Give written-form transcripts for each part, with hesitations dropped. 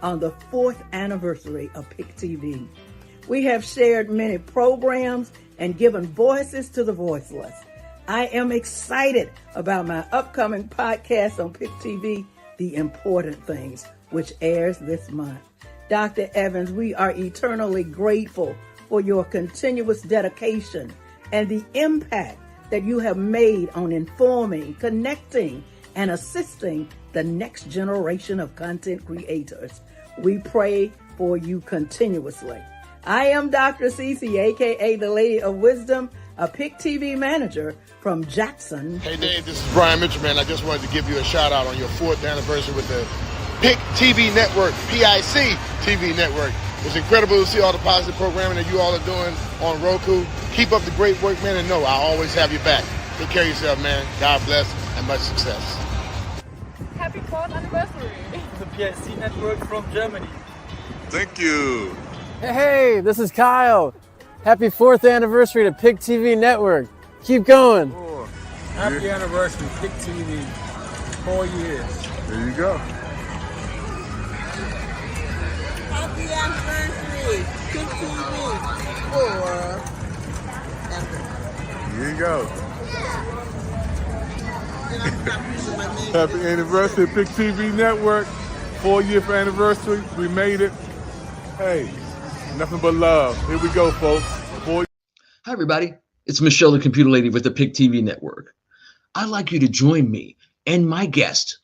on the 4th anniversary of PIC TV. We have shared many programs and given voices to the voiceless. I am excited about my upcoming podcast on PIC TV, The Important Things, which airs this month. Dr. Evans, we are eternally grateful for your continuous dedication and the impact that you have made on informing, connecting, and assisting the next generation of content creators. We pray for you continuously. I am Dr. Cece, aka the Lady of Wisdom, a PIC TV manager from Jackson. Hey Dave, this is Brian Mitchell, man. I just wanted to give you a shout out on your 4th anniversary with the PIC TV Network, PIC TV Network. It's incredible to see all the positive programming that you all are doing on Roku. Keep up the great work, man, and know I always have your back. Take care of yourself, man. God bless and much success. Happy 4th anniversary. The PIC Network from Germany. Thank you. Hey, this is Kyle. Happy 4th anniversary to PIC TV Network. Keep going. Happy anniversary, PIC TV. 4 years. There you go. Happy anniversary, PIC TV. 4. Here you go. Happy anniversary, PIC TV Network. 4-year anniversary. We made it. Hey, nothing but love. Here we go, folks. Hi, everybody. It's Michelle, the computer lady with the PIC TV Network. I'd like you to join me and my guest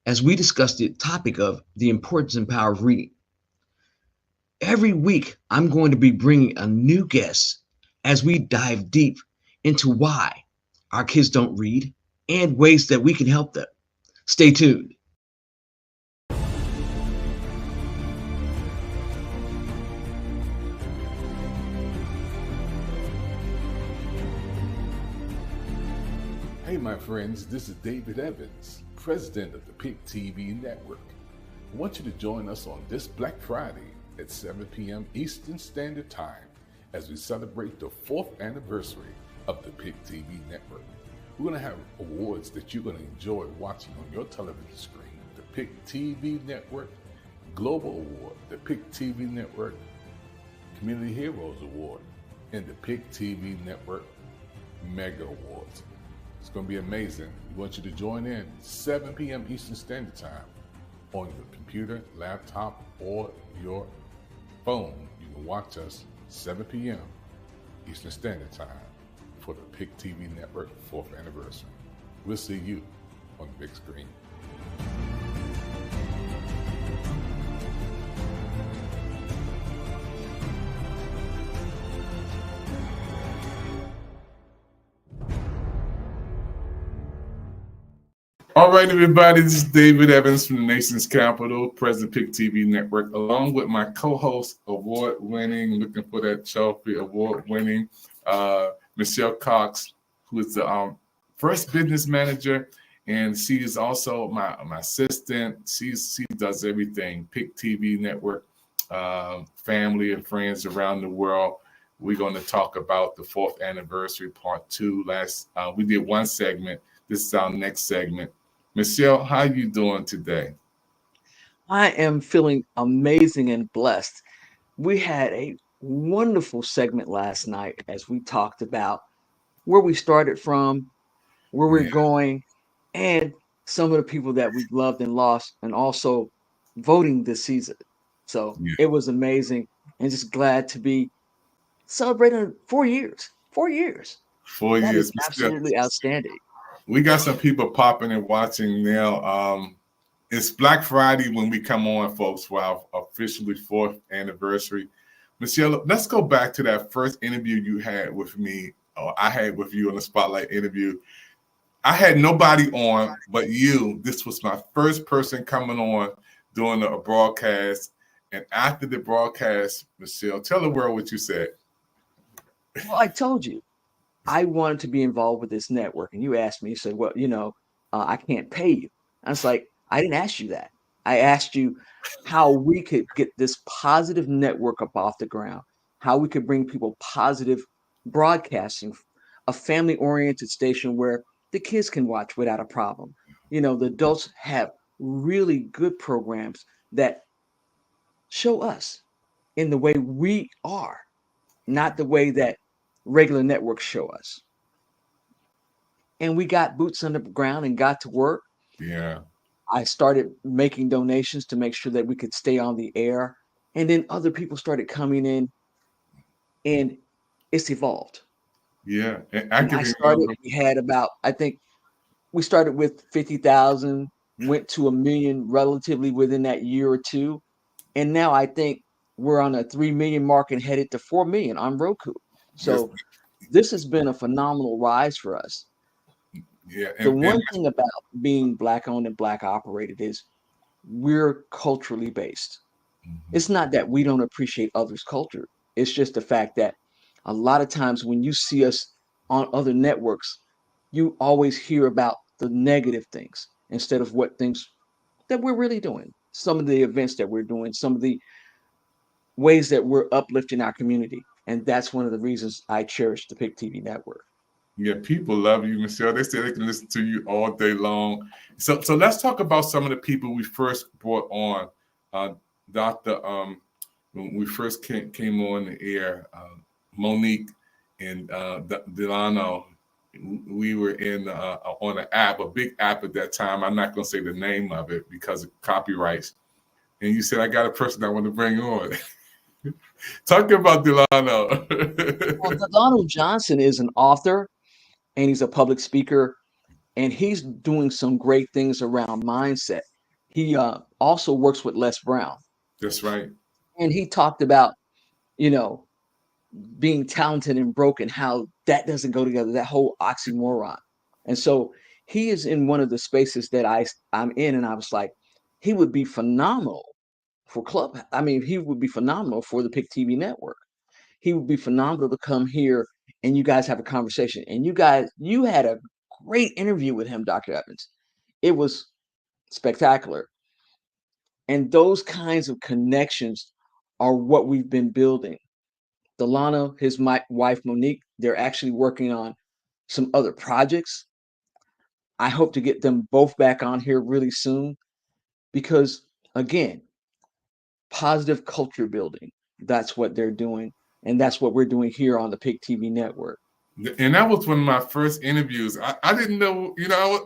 as we discuss the topic of the importance and power of reading. Every week, I'm going to be bringing a new guest as we dive deep into why our kids don't read and ways that we can help them. Stay tuned. Hey, my friends, this is David Evans, president of the PIC TV Network. I want you to join us on this Black Friday at 7 p.m. Eastern Standard Time as we celebrate the 4th anniversary of the PIC TV Network. We're going to have awards that you're going to enjoy watching on your television screen. The PIC TV Network Global Award, the PIC TV Network Community Heroes Award, and the PIC TV Network Mega Awards. It's going to be amazing. We want you to join in 7 p.m. Eastern Standard Time on your computer, laptop, or your phone. You can watch us 7 p.m. Eastern Standard Time for the PIC TV Network 4th anniversary. We'll see you on the big screen. All right, everybody, this is David Evans from the nation's capital, President PIC TV Network, along with my co-host, award-winning, looking for that trophy, award-winning Michelle Cox, who is the first business manager, and she is also my assistant. She does everything, PIC TV Network, family and friends around the world. We're going to talk about the 4th anniversary, part 2. We did one segment. This is our next segment. Michelle, how you doing today? I am feeling amazing and blessed. We had a wonderful segment last night as we talked about where we started from, where we're going, and some of the people that we've loved and lost, and also voting this season. So it was amazing, and just glad to be celebrating 4 years. 4 years. 4 years. That is absolutely outstanding. We got some people popping and watching now. It's Black Friday when we come on, folks, for our officially 4th anniversary. Michelle, let's go back to that first interview you had with me, or I had with you on the Spotlight interview. I had nobody on but you. This was my first person coming on doing a broadcast. And after the broadcast, Michelle, tell the world what you said. Well, I told you. I wanted to be involved with this network. And you asked me, you said, well, I can't pay you. I was like, I didn't ask you that. I asked you how we could get this positive network up off the ground, how we could bring people positive broadcasting, a family-oriented station where the kids can watch without a problem. The adults have really good programs that show us in the way we are, not the way that regular networks show us. And we got boots on the ground and got to work. Yeah. I started making donations to make sure that we could stay on the air. And then other people started coming in, and it's evolved. Yeah. And I When can I started, remember. we had about, I think we started with 50,000, went to a million relatively within that year or two. And now I think we're on a 3 million mark and headed to 4 million on Roku. Yes. So this has been a phenomenal rise for us. Yeah. The And one thing about being black owned and black operated is we're culturally based. It's not that we don't appreciate others' culture. It's just the fact that a lot of times when you see us on other networks, you always hear about the negative things instead of what things that we're really doing. Some of the events that we're doing, some of the ways that we're uplifting our community. And that's one of the reasons I cherish the PIC TV network. yeah, people love you, Michelle. They say they can listen to you all day long. So let's talk about some of the people we first brought on. Dr. When we first came on the air, Monique and Delano, we were in on an app, a big app at that time. I'm not going to say the name of it because of copyrights. And you said, I got a person I want to bring on. Talk about Delano. Well, Donald Johnson is an author and he's a public speaker, and he's doing some great things around mindset. He also works with Les Brown, That's right. and he talked about, you know, being talented and broken, how that doesn't go together, that whole oxymoron. And so he is in one of the spaces that I'm in, and I was like, he would be phenomenal for Club. I mean, he would be phenomenal for the PIC TV network. He would be phenomenal to come here and you guys have a conversation. And you had a great interview with him, Dr. Evans. It was spectacular. And those kinds of connections are what we've been building. Delano, his wife Monique, they're actually working on some other projects. I hope to get them both back on here really soon because, again, positive culture building. That's what they're doing. And that's what we're doing here on the PIC TV network. And that was one of my first interviews. I didn't know,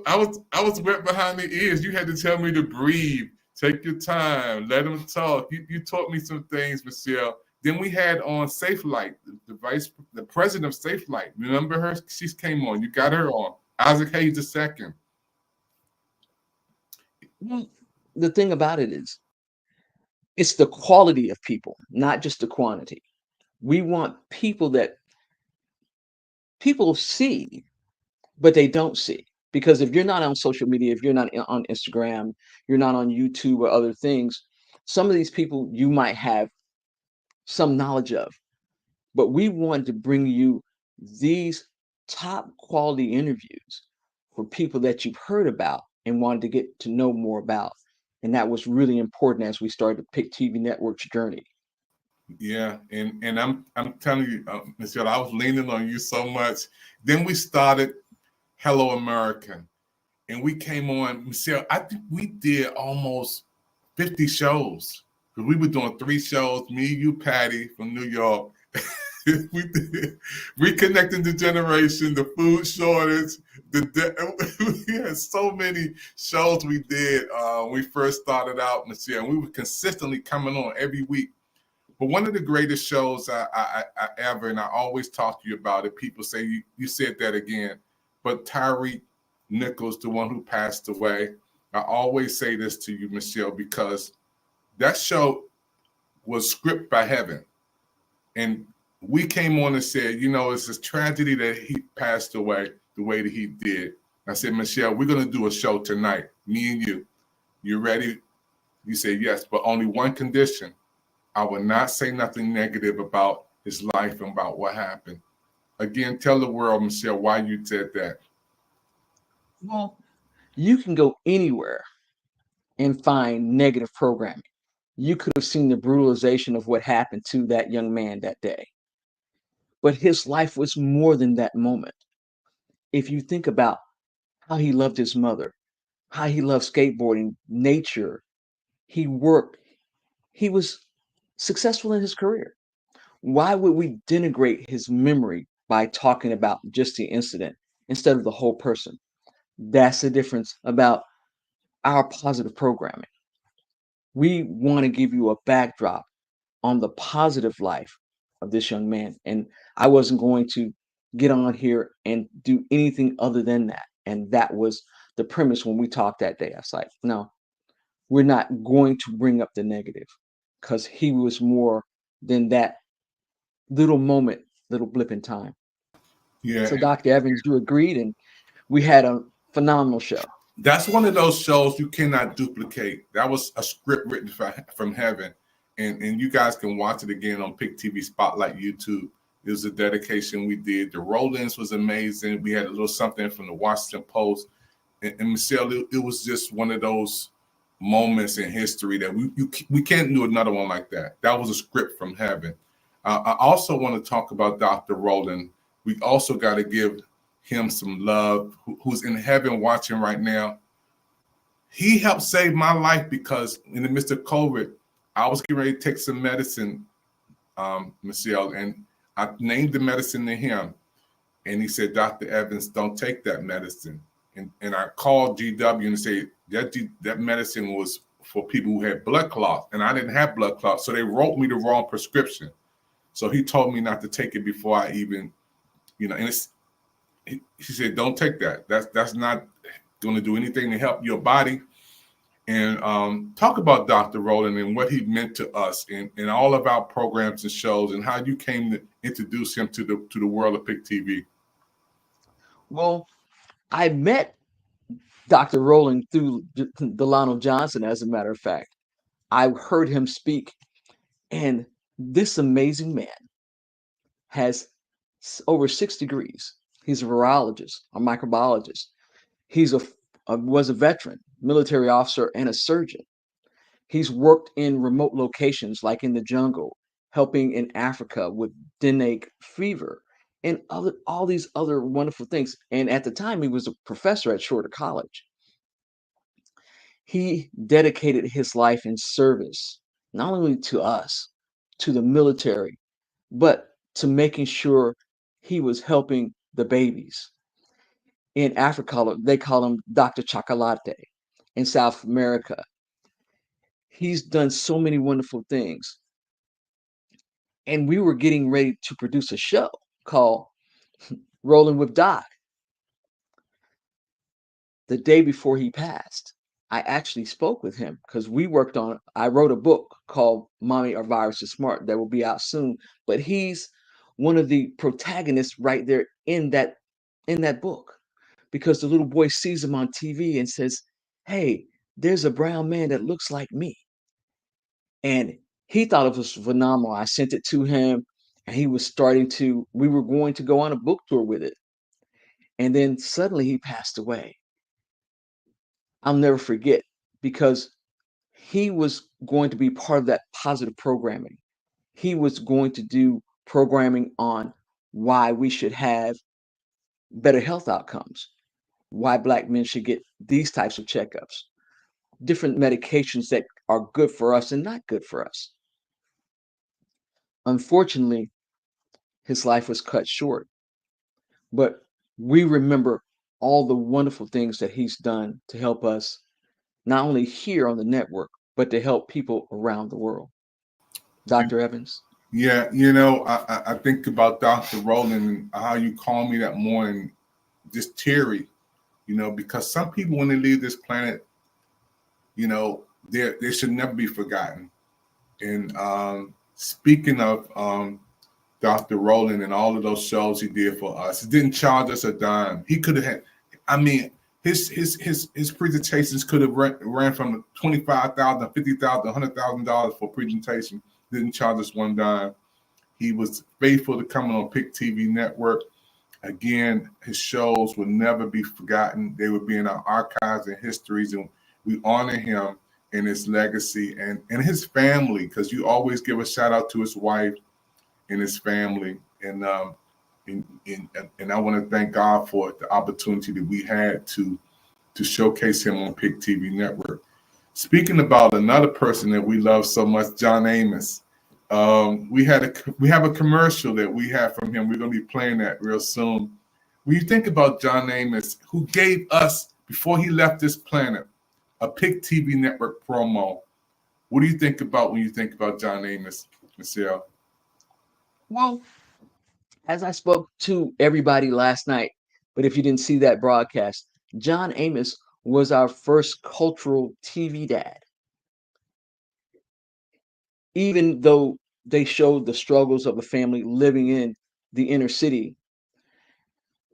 I was wet behind the ears. You had to tell me to breathe, take your time, let them talk. You taught me some things, Michelle. Then we had on Safe Light, the president of Safe Light. Remember her? She came on. You got her on. Isaac Hayes II. Well, the thing about it is, it's the quality of people, not just the quantity. We want people that people see, but they don't see. Because if you're not on social media, if you're not on Instagram, you're not on YouTube or other things, some of these people you might have some knowledge of. But we wanted to bring you these top quality interviews for people that you've heard about and wanted to get to know more about. And that was really important as we started the PIC TV Network's journey. Yeah, and I'm telling you, Michelle, I was leaning on you so much. Then we started Hello American, and we came on, Michelle. I think we did almost 50 shows because we were doing 3 shows. Me, you, Patty from New York. We did reconnecting the generation, the food shortage. We had so many shows we did. We first started out, Michelle, and we were consistently coming on every week. But one of the greatest shows I ever, and I always talk to you about it, people say, you said that again, but Tyree Nichols, the one who passed away, I always say this to you, Michelle, because that show was scripted by heaven. And we came on and said, it's a tragedy that he passed away the way that he did. I said, Michelle, we're going to do a show tonight, me and you. You ready? You said, yes, but only one condition. I will not say nothing negative about his life and about what happened. Again, tell the world, Michelle, why you said that. Well, you can go anywhere and find negative programming. You could have seen the brutalization of what happened to that young man that day. But his life was more than that moment. If you think about how he loved his mother, how he loved skateboarding, nature, he worked, he was successful in his career. Why would we denigrate his memory by talking about just the incident instead of the whole person? That's the difference about our positive programming. We want to give you a backdrop on the positive life of this young man. And I wasn't going to get on here and do anything other than that. And that was the premise when we talked that day. I was like, no, we're not going to bring up the negative because he was more than that little moment, little blip in time. Yeah, So, Dr. Evans, you agreed, and we had a phenomenal show. that's one of those shows you cannot duplicate. That was a script written from heaven, and you guys can watch it again on PIC TV Spotlight YouTube. It was a dedication we did. The roll-ins was amazing. We had a little something from the Washington Post, and Michelle, it was just one of those moments in history that we can't do another one like that. That was a script from heaven. I also want to talk about Dr. Rowland. We also got to give him some love, who's in heaven watching right now. He helped save my life because in the midst of COVID, I was getting ready to take some medicine, Michelle, and I named the medicine to him. And he said, Dr. Evans, don't take that medicine. And I called GW and said that medicine was for people who had blood clots, and I didn't have blood clots. So they wrote me the wrong prescription. So he told me not to take it before I even, and he said, don't take that. That's not going to do anything to help your body. And talk about Dr. Rowland and what he meant to us in all of our programs and shows, and how you came to introduce him to the world of PIC TV. Well, I met Dr. Rowland through Delano Johnson, as a matter of fact. I heard him speak, and this amazing man has over 6 degrees. He's a virologist, a microbiologist. He's was a veteran, military officer, and a surgeon. He's worked in remote locations like in the jungle, helping in Africa with dengue fever and all these other wonderful things. And at the time, he was a professor at Shorter College. He dedicated his life in service, not only to us, to the military, but to making sure he was helping the babies. In Africa, they call him Dr. Chocolate. In South America, he's done so many wonderful things. And we were getting ready to produce a show called Rolling with Doc. The day before he passed, I actually spoke with him because I wrote a book called Mommy Our Virus is Smart that will be out soon. But he's one of the protagonists right there in that book, because the little boy sees him on TV and says, hey, there's a brown man that looks like me. And he thought it was phenomenal. I sent it to him, and we were going to go on a book tour with it. And then suddenly he passed away. I'll never forget, because he was going to be part of that positive programming. He was going to do programming on why we should have better health outcomes, why Black men should get these types of checkups, different medications that are good for us and not good for us. Unfortunately, his life was cut short, but we remember all the wonderful things that he's done to help us, not only here on the network, but to help people around the world. Dr. Evans? Yeah, I think about Dr. Rowland and how you called me that morning, just teary, because some people, when they leave this planet, they should never be forgotten. And speaking of Dr. Rowland and all of those shows he did for us, he didn't charge us a dime. He could have had, his presentations could have ran from $25,000, $50,000, $100,000 for presentation. Didn't charge us one dime. He was faithful to coming on PIC TV Network. Again, his shows will never be forgotten. They will be in our archives and histories, and we honor him and his legacy and his family, because you always give a shout out to his wife and his family. And I want to thank God for the opportunity that we had to showcase him on PIC TV Network. Speaking about another person that we love so much, John Amos. We have a commercial that we have from him. We're going to be playing that real soon. When you think about John Amos, who gave us, before he left this planet, a PIC TV network promo, what do you think about when you think about John Amos, Michelle? Well, as I spoke to everybody last night, but if you didn't see that broadcast, John Amos was our first cultural TV dad. Even though they showed the struggles of a family living in the inner city,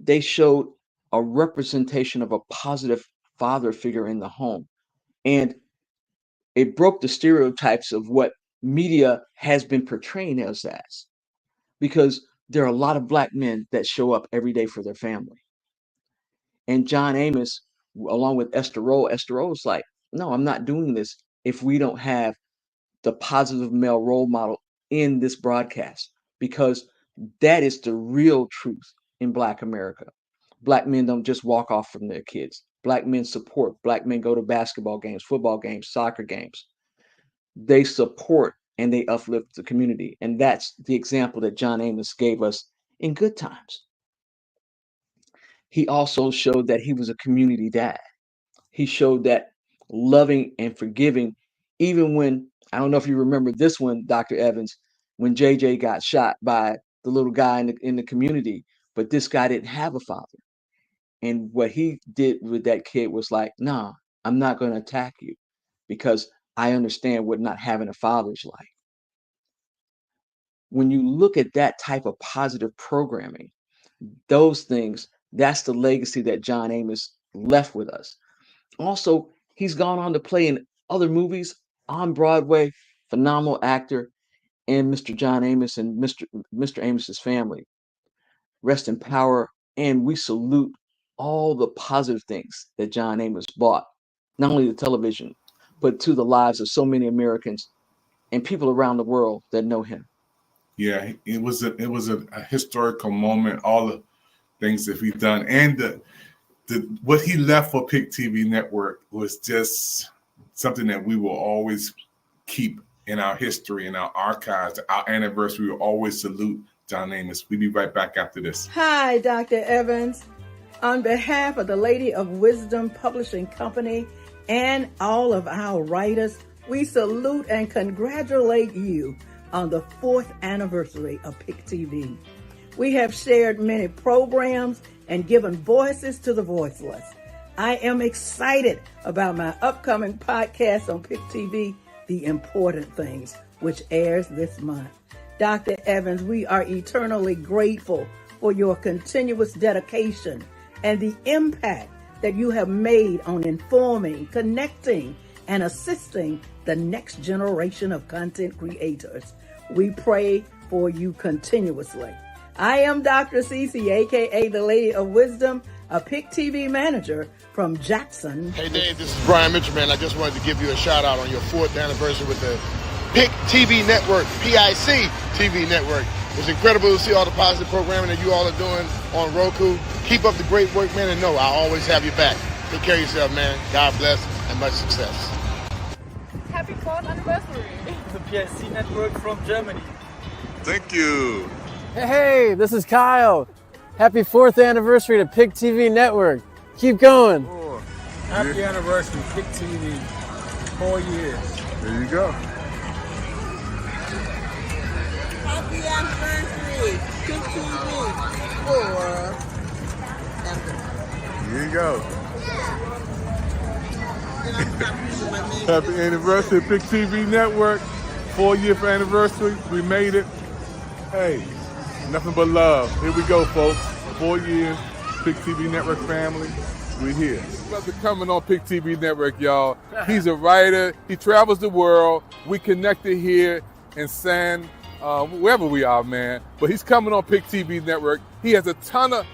they showed a representation of a positive father figure in the home. And it broke the stereotypes of what media has been portraying us as, because there are a lot of Black men that show up every day for their family. And John Amos, along with Esther Rolle was like, no, I'm not doing this if we don't have the positive male role model in this broadcast, because that is the real truth in Black America. Black men don't just walk off from their kids. Black men support. Black men go to basketball games, football games, soccer games. They support and they uplift the community. And that's the example that John Amos gave us in good times. He also showed that he was a community dad. He showed that loving and forgiving, even when, I don't know if you remember this one, Dr. Evans, when JJ got shot by the little guy in the community, but this guy didn't have a father. And what he did with that kid was like, nah, I'm not going to attack you because I understand what not having a father's like. When you look at that type of positive programming, those things, that's the legacy that John Amos left with us. Also, he's gone on to play in other movies on Broadway, phenomenal actor, and Mr. John Amos and Mr. Amos's family. Rest in power, and we salute all the positive things that John Amos brought, not only to television, but to the lives of so many Americans and people around the world that know him. Yeah, it was a historical moment, all the things that we've done. And what he left for PIC TV Network was just something that we will always keep in our history, in our archives, our anniversary. We will always salute John Amos. We'll be right back after this. Hi, Dr. Evans. On behalf of the Lady of Wisdom Publishing Company and all of our writers, we salute and congratulate you on the 4th anniversary of PIC TV. We have shared many programs and given voices to the voiceless. I am excited about my upcoming podcast on PIC TV, The Important Things, which airs this month. Dr. Evans, we are eternally grateful for your continuous dedication and the impact that you have made on informing, connecting, and assisting the next generation of content creators. We pray for you continuously. I am Dr. Cece, aka the Lady of Wisdom, a PIC TV manager from Jackson. Hey Dave, this is Brian Mitchell, man. I just wanted to give you a shout out on your 4th anniversary with the PIC TV Network, PIC TV Network. It's incredible to see all the positive programming that you all are doing on Roku. Keep up the great work, man, and know I always have your back. Take care of yourself, man. God bless and much success. Happy 4th anniversary. The PIC network from Germany. Thank you. Hey, this is Kyle. Happy 4th anniversary to PIC TV Network. Keep going. Happy anniversary, PIC TV. 4 years. There you go. Happy anniversary, PIC TV. 4. Here you go. Happy anniversary, PIC TV Network. 4-year anniversary. We made it. Hey, nothing but love. Here we go, folks. 4 years, PIC TV Network family. We're here. Brother coming on PIC TV Network, y'all. He's a writer. He travels the world. We connected here in wherever we are, man. But he's coming on PIC TV Network. He has a ton of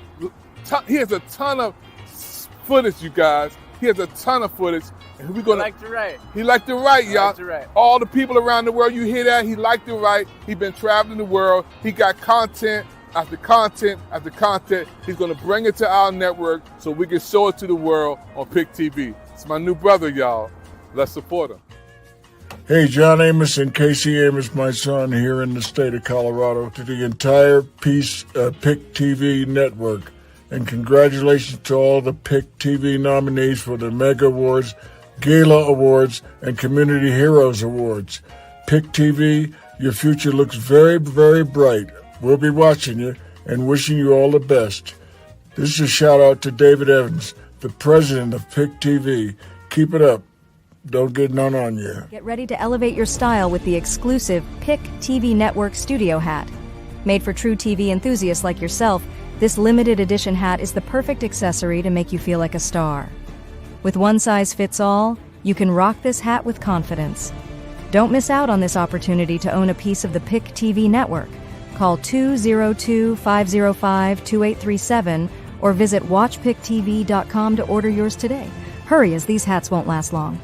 footage, you guys. He has a ton of footage. And He liked to write. He liked to write, y'all. Like to write. All the people around the world, you hear that? He liked to write. He's been traveling the world. He got content after content after content. He's going to bring it to our network so we can show it to the world on PIC TV. It's my new brother, y'all. Let's support him. Hey, John Amos and Casey Amos, my son, here in the state of Colorado, to the entire PIC TV network. And congratulations to all the PIC TV nominees for the Mega Awards, Gala Awards, and Community Heroes Awards. PIC TV, your future looks very, very bright. We'll be watching you and wishing you all the best. This is a shout out to David Evans, the president of PIC TV. Keep it up. Don't get none on you. Get ready to elevate your style with the exclusive PIC TV Network Studio Hat. Made for true TV enthusiasts like yourself, this limited edition hat is the perfect accessory to make you feel like a star. With one size fits all, you can rock this hat with confidence. Don't miss out on this opportunity to own a piece of the PIC TV network. Call 202-505-2837 or visit watchpictv.com to order yours today. Hurry, as these hats won't last long.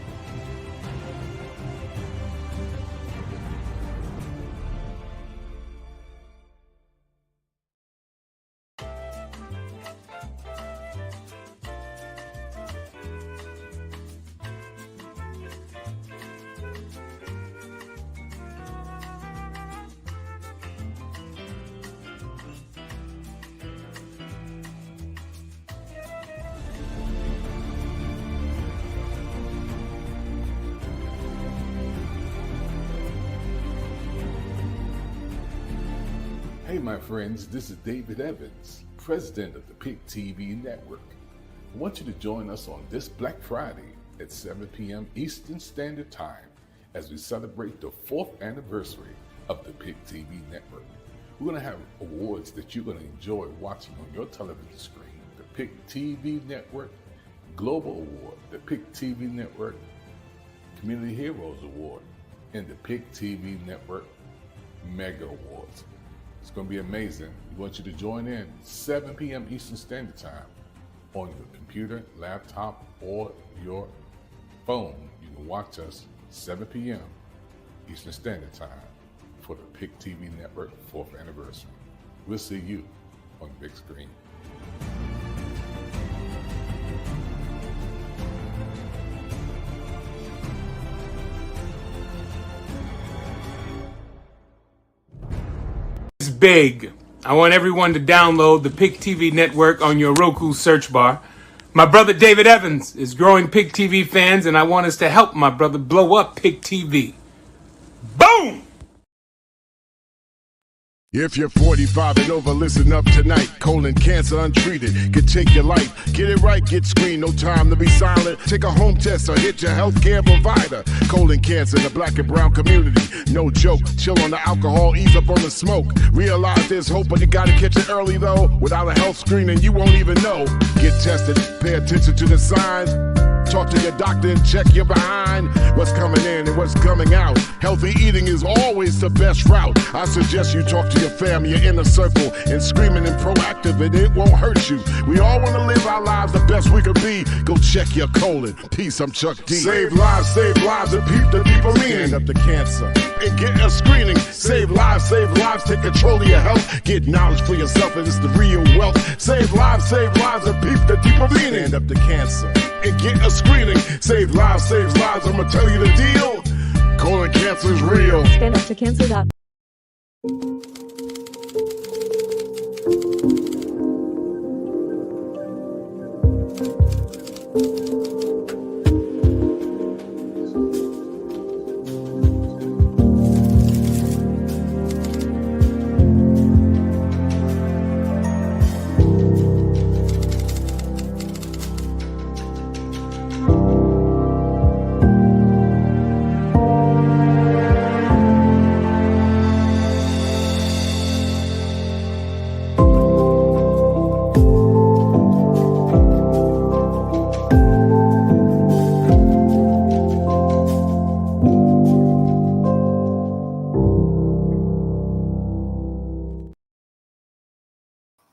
Hey, my friends, this is David Evans, president of the PIC TV Network. I want you to join us on this Black Friday at 7 p.m. Eastern Standard Time as we celebrate the 4th anniversary of the PIC TV Network. We're going to have awards that you're going to enjoy watching on your television screen. The PIC TV Network Global Award, the PIC TV Network Community Heroes Award, and the PIC TV Network Mega Awards. It's going to be amazing. We want you to join in 7 p.m. Eastern Standard Time on your computer, laptop, or your phone. You can watch us 7 p.m. Eastern Standard Time for the PIC TV Network 4th anniversary. We'll see you on the big screen. Big. I want everyone to download the PIC TV network on your Roku search bar. My brother David Evans is growing PIC TV fans, and I want us to help my brother blow up PIC TV. Boom! If you're 45 and over, listen up tonight. Colon cancer untreated can take your life. Get it right, get screened, no time to be silent. Take a home test or hit your healthcare provider. Colon cancer in the black and brown community, no joke. Chill on the alcohol, ease up on the smoke. Realize there's hope, but you gotta catch it early though. Without a health screening, you won't even know. Get tested, pay attention to the signs. Talk to your doctor and check your behind. What's coming in and what's coming out. Healthy eating is always the best route. I suggest you talk to your family, your inner circle, and screaming and proactive, and it won't hurt you. We all want to live our lives the best we could be. Go check your colon. Peace, I'm Chuck D. Save lives, and peep the people meaning. Stand up to cancer and get a screening. Save lives, take control of your health. Get knowledge for yourself, and it's the real wealth. Save lives, and peep the deeper meaning. Stand up to cancer and get a screening. Save lives, I'ma tell you the deal. Colon cancer is real. Stand up to cancer.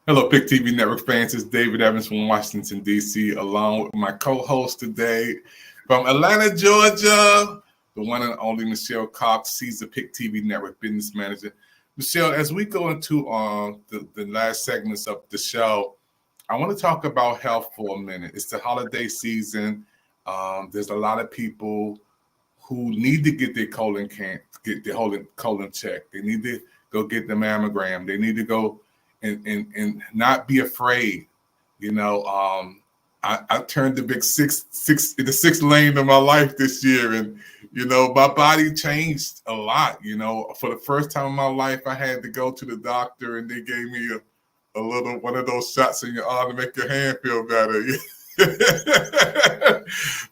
Hello, PIC TV Network fans. It's David Evans from Washington, D.C., along with my co-host today from Atlanta, Georgia, the one and only Michelle Cox. She's the PIC TV Network business manager. Michelle, as we go into the last segments of the show, I want to talk about health for a minute. It's the holiday season. There's a lot of people who need to get their colon checked. They need to go get the mammogram. They need to go and not be afraid. You know, I turned the big sixth lane of my life this year, and you know, my body changed a lot. You know, for the first time in my life, I had to go to the doctor, and they gave me a little one of those shots in your arm to make your hand feel better.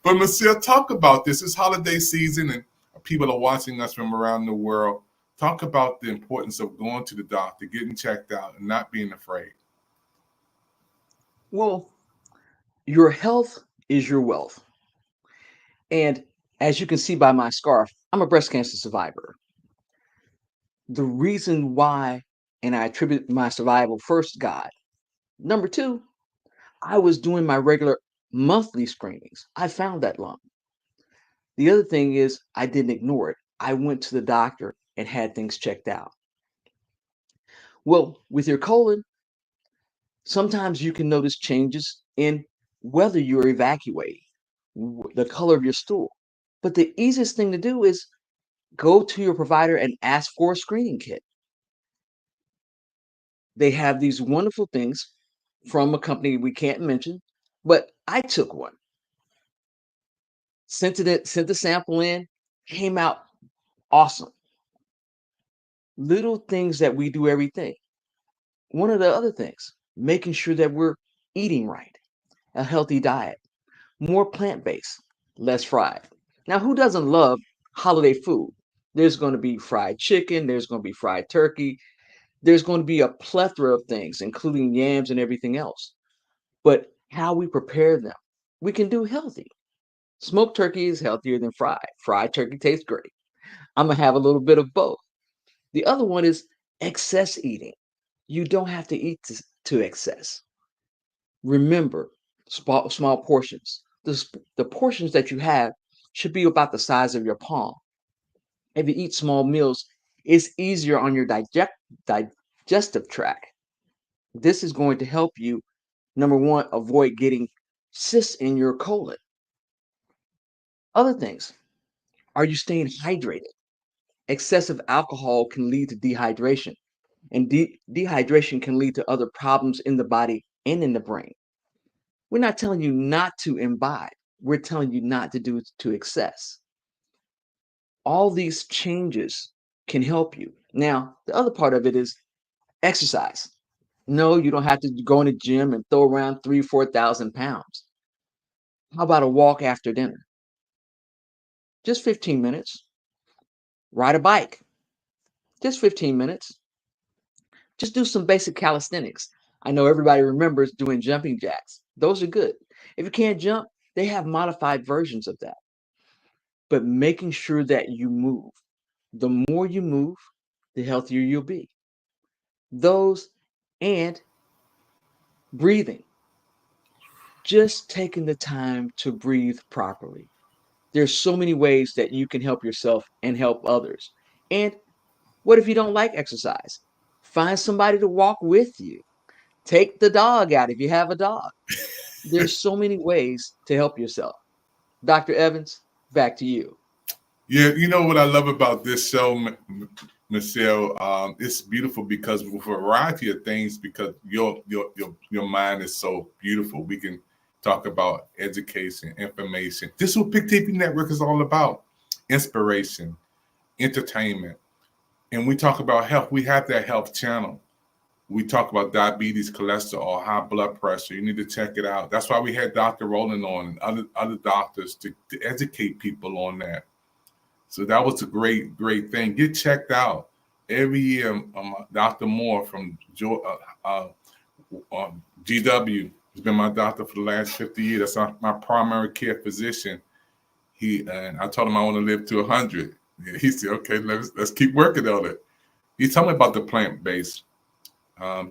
But Michelle, talk about this. It's holiday season, and people are watching us from around the world. Talk about the importance of going to the doctor, getting checked out, and not being afraid. Well, your health is your wealth. And as you can see by my scarf, I'm a breast cancer survivor. The reason why, and I attribute my survival first, God. Number two, I was doing my regular monthly screenings. I found that lump. The other thing is I didn't ignore it. I went to the doctor and had things checked out. Well, with your colon, sometimes you can notice changes in whether you're evacuating, the color of your stool. But the easiest thing to do is go to your provider and ask for a screening kit. They have these wonderful things from a company we can't mention, but I took one. Sent the sample in, came out awesome. Little things that we do every day. One of the other things, making sure that we're eating right, a healthy diet, more plant-based, less fried. Now, who doesn't love holiday food? There's going to be fried chicken, there's going to be fried turkey, there's going to be a plethora of things, including yams and everything else. But how we prepare them, we can do healthy. Smoked turkey is healthier than fried. Fried turkey tastes great. I'm going to have a little bit of both. The other one is excess eating. You don't have to eat to excess. Remember, small portions. The portions that you have should be about the size of your palm. If you eat small meals, it's easier on your digestive tract. This is going to help you, number one, avoid getting cysts in your colon. Other things, are you staying hydrated? Excessive alcohol can lead to dehydration, and dehydration can lead to other problems in the body and in the brain. We're not telling you not to imbibe. We're telling you not to do it to excess. All these changes can help you. Now, the other part of it is exercise. No, you don't have to go in the gym and throw around 4,000 pounds. How about a walk after dinner? Just 15 minutes. Ride a bike. Just 15 minutes. Just do some basic calisthenics. I know everybody remembers doing jumping jacks. Those are good. If you can't jump, they have modified versions of that. But making sure that you move. The more you move, the healthier you'll be. Those and breathing. Just taking the time to breathe properly. There's so many ways that you can help yourself and help others. And what if you don't like exercise? Find somebody to walk with you. Take the dog out if you have a dog. There's so many ways to help yourself. Dr. Evans, back to you. Yeah, you know what I love about this show, Michelle? It's beautiful because with a variety of things, because your mind is so beautiful. We can talk about education, information. This is what PIC TV Network is all about. Inspiration, entertainment. And we talk about health. We have that health channel. We talk about diabetes, cholesterol, high blood pressure. You need to check it out. That's why we had Dr. Rowland on and other doctors to educate people on that. So that was a great thing. Get checked out. Every year, Dr. Moore from GW has been my doctor for the last 50 years. That's my primary care physician. And I told him I want to live to 100. He said, okay, let's keep working on it. He told me about the plant-based.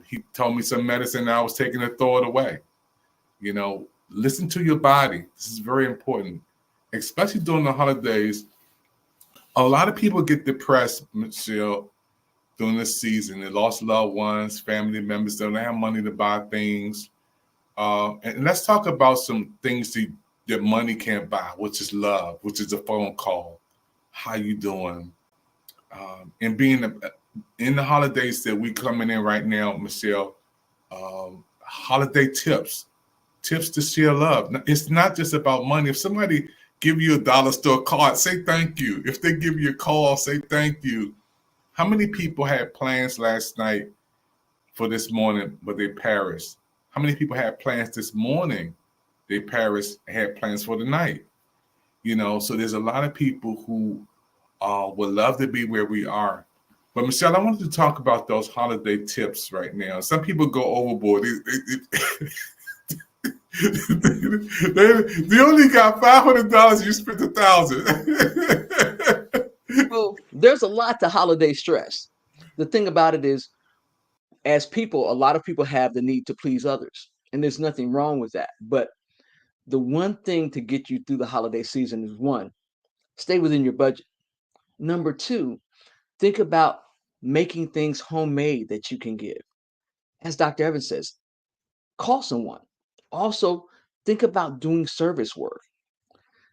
He told me some medicine I was taking to throw it away. You know, listen to your body. This is very important, especially during the holidays. A lot of people get depressed, Michelle, during this season. They lost loved ones, family members. They don't have money to buy things. And let's talk about some things that money can't buy, which is love, which is a phone call, how you doing? And being in the holidays that we coming in right now, Michelle, holiday tips to share love. It's not just about money. If somebody give you a dollar store card, say thank you. If they give you a call, say thank you. How many people had plans last night for this morning, but they perished? How many people had plans this morning? They perished and had plans for the night. So there's a lot of people who would love to be where we are. But Michelle, I wanted to talk about those holiday tips right now. Some people go overboard. They only got $500. You spent $1,000. Well, there's a lot to holiday stress. The thing about it is, as people, a lot of people have the need to please others, and there's nothing wrong with that. But the one thing to get you through the holiday season is, one, stay within your budget. Number two, think about making things homemade that you can give. As Dr. Evans says, call someone. Also, think about doing service work.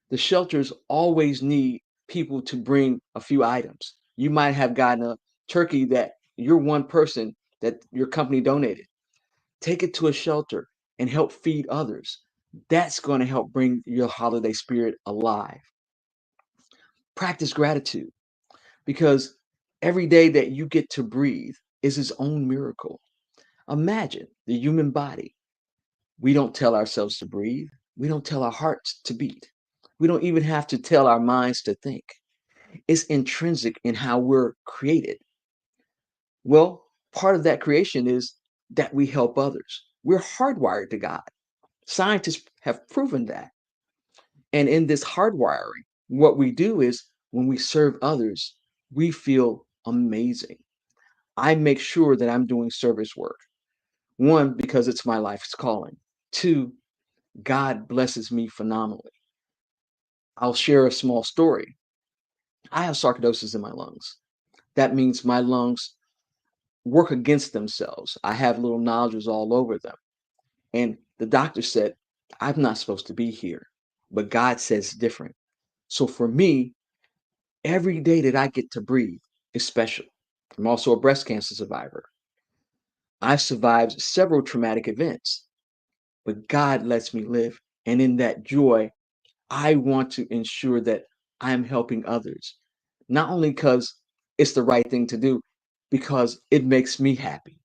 The shelters always need people to bring a few items. You might have gotten a turkey that you're one person that your company donated. Take it to a shelter and help feed others. That's going to help bring your holiday spirit alive. Practice gratitude, because every day that you get to breathe is its own miracle. Imagine the human body. We don't tell ourselves to breathe. We don't tell our hearts to beat. We don't even have to tell our minds to think. It's intrinsic in how we're created. Well, part of that creation is that we help others. We're hardwired to God. Scientists have proven that. And in this hardwiring, what we do is when we serve others, we feel amazing. I make sure that I'm doing service work. One, because it's my life's calling. Two, God blesses me phenomenally. I'll share a small story. I have sarcoidosis in my lungs. That means my lungs work against themselves. I have little nodules all over them. And the doctor said, I'm not supposed to be here, but God says different. So for me, every day that I get to breathe is special. I'm also a breast cancer survivor. I've survived several traumatic events, but God lets me live. And in that joy, I want to ensure that I'm helping others, not only because it's the right thing to do, because it makes me happy.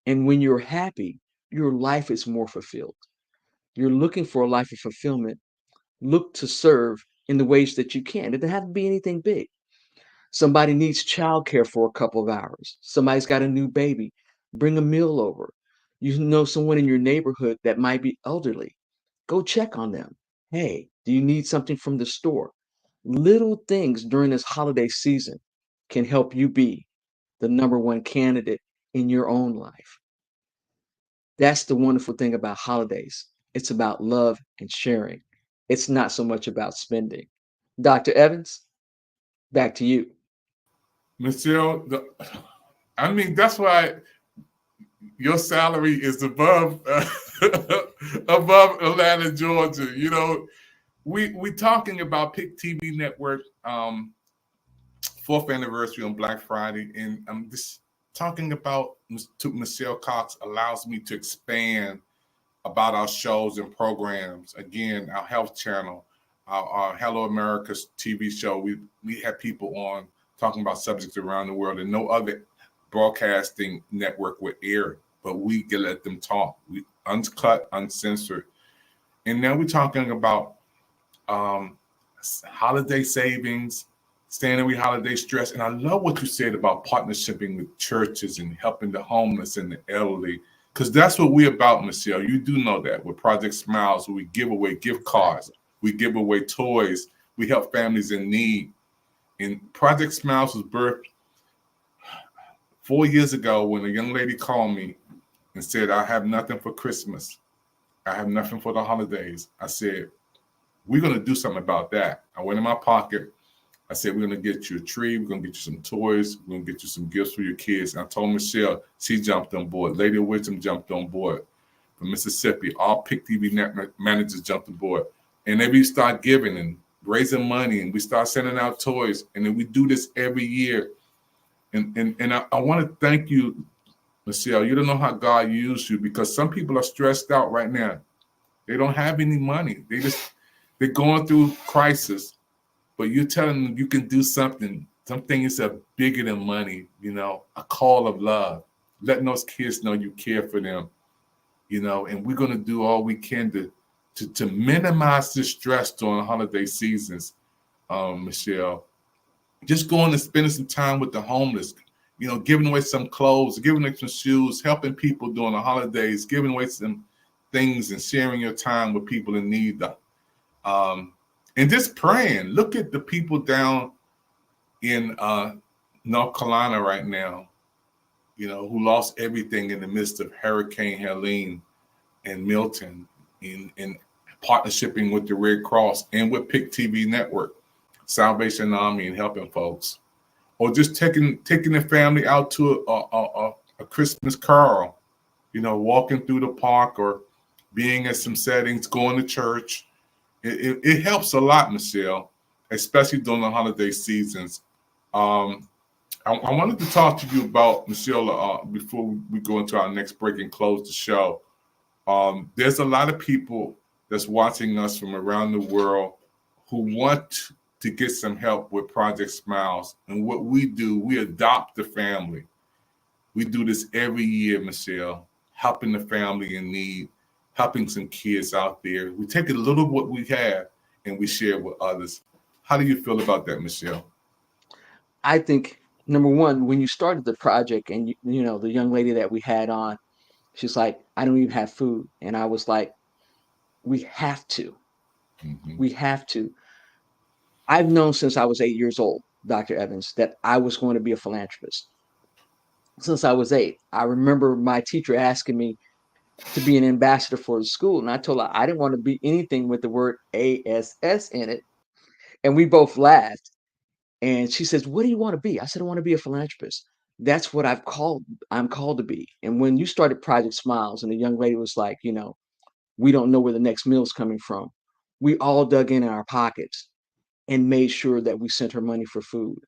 And when you're happy, your life is more fulfilled. You're looking for a life of fulfillment. Look to serve in the ways that you can. It doesn't have to be anything big. Somebody needs childcare for a couple of hours. Somebody's got a new baby. Bring a meal over. You know someone in your neighborhood that might be elderly. Go check on them. Hey, do you need something from the store? Little things during this holiday season can help you be the number one candidate in your own life. That's the wonderful thing about holidays. It's about love and sharing. It's not so much about spending. Dr. Evans, back to you. Michelle, that's why your salary is above above Atlanta, Georgia. We talking about PIC TV Network 4th anniversary on Black Friday, and I'm just talking about Michelle Cox allows me to expand about our shows and programs. Again, our health channel, our Hello America TV show. We have people on talking about subjects around the world, and no other broadcasting network would air, but we can let them talk. We uncut, uncensored. And now we're talking about holiday savings, staying away holiday stress. And I love what you said about partnershiping with churches and helping the homeless and the elderly, because that's what we're about, Michelle. You do know that. With Project Smiles, we give away gift cards, we give away toys, we help families in need. And Project Smiles was birthed 4 years ago when a young lady called me and said, I have nothing for Christmas. I have nothing for the holidays. I said, we're going to do something about that. I went in my pocket. I said, we're going to get you a tree. We're going to get you some toys. We're going to get you some gifts for your kids. And I told Michelle, she jumped on board. Lady of Wisdom jumped on board. From Mississippi, all PIC TV network managers jumped on board. And then we start giving, and raising money, and we start sending out toys, and then we do this every year. And I want to thank you, Michelle. You don't know how God used you, because some people are stressed out right now. They don't have any money. They're going through crisis, but you're telling them you can do something. Some things are bigger than money, a call of love, letting those kids know you care for them, and we're going to do all we can to minimize the stress during holiday seasons, Michelle. Just going and spending some time with the homeless, giving away some clothes, giving away some shoes, helping people during the holidays, giving away some things and sharing your time with people in need. And just praying. Look at the people down in North Carolina right now, who lost everything in the midst of Hurricane Helene and Milton, in partnershiping with the Red Cross and with PIC TV Network, Salvation Army, and helping folks. Or just taking the family out to a Christmas carol, walking through the park or being at some settings, going to church. It helps a lot, Michelle, especially during the holiday seasons. I wanted to talk to you about, Michelle, before we go into our next break and close the show. There's a lot of people that's watching us from around the world who want to get some help with Project Smiles. And what we do, we adopt the family. We do this every year, Michelle, helping the family in need, helping some kids out there. We take a little of what we have and we share with others. How do you feel about that, Michelle? I think, number one, when you started the project and, the young lady that we had on, she's like, I don't even have food. And I was like, we have to. Mm-hmm. We have to. I've known since I was 8 years old, Dr. Evans, that I was going to be a philanthropist. Since I was 8, I remember my teacher asking me to be an ambassador for the school. And I told her I didn't want to be anything with the word ASS in it. And we both laughed. And she says, what do you want to be? I said, I want to be a philanthropist. That's what I'm called to be. And when you started Project Smiles and the young lady was like, we don't know where the next meal's coming from, we all dug in our pockets and made sure that we sent her money for food.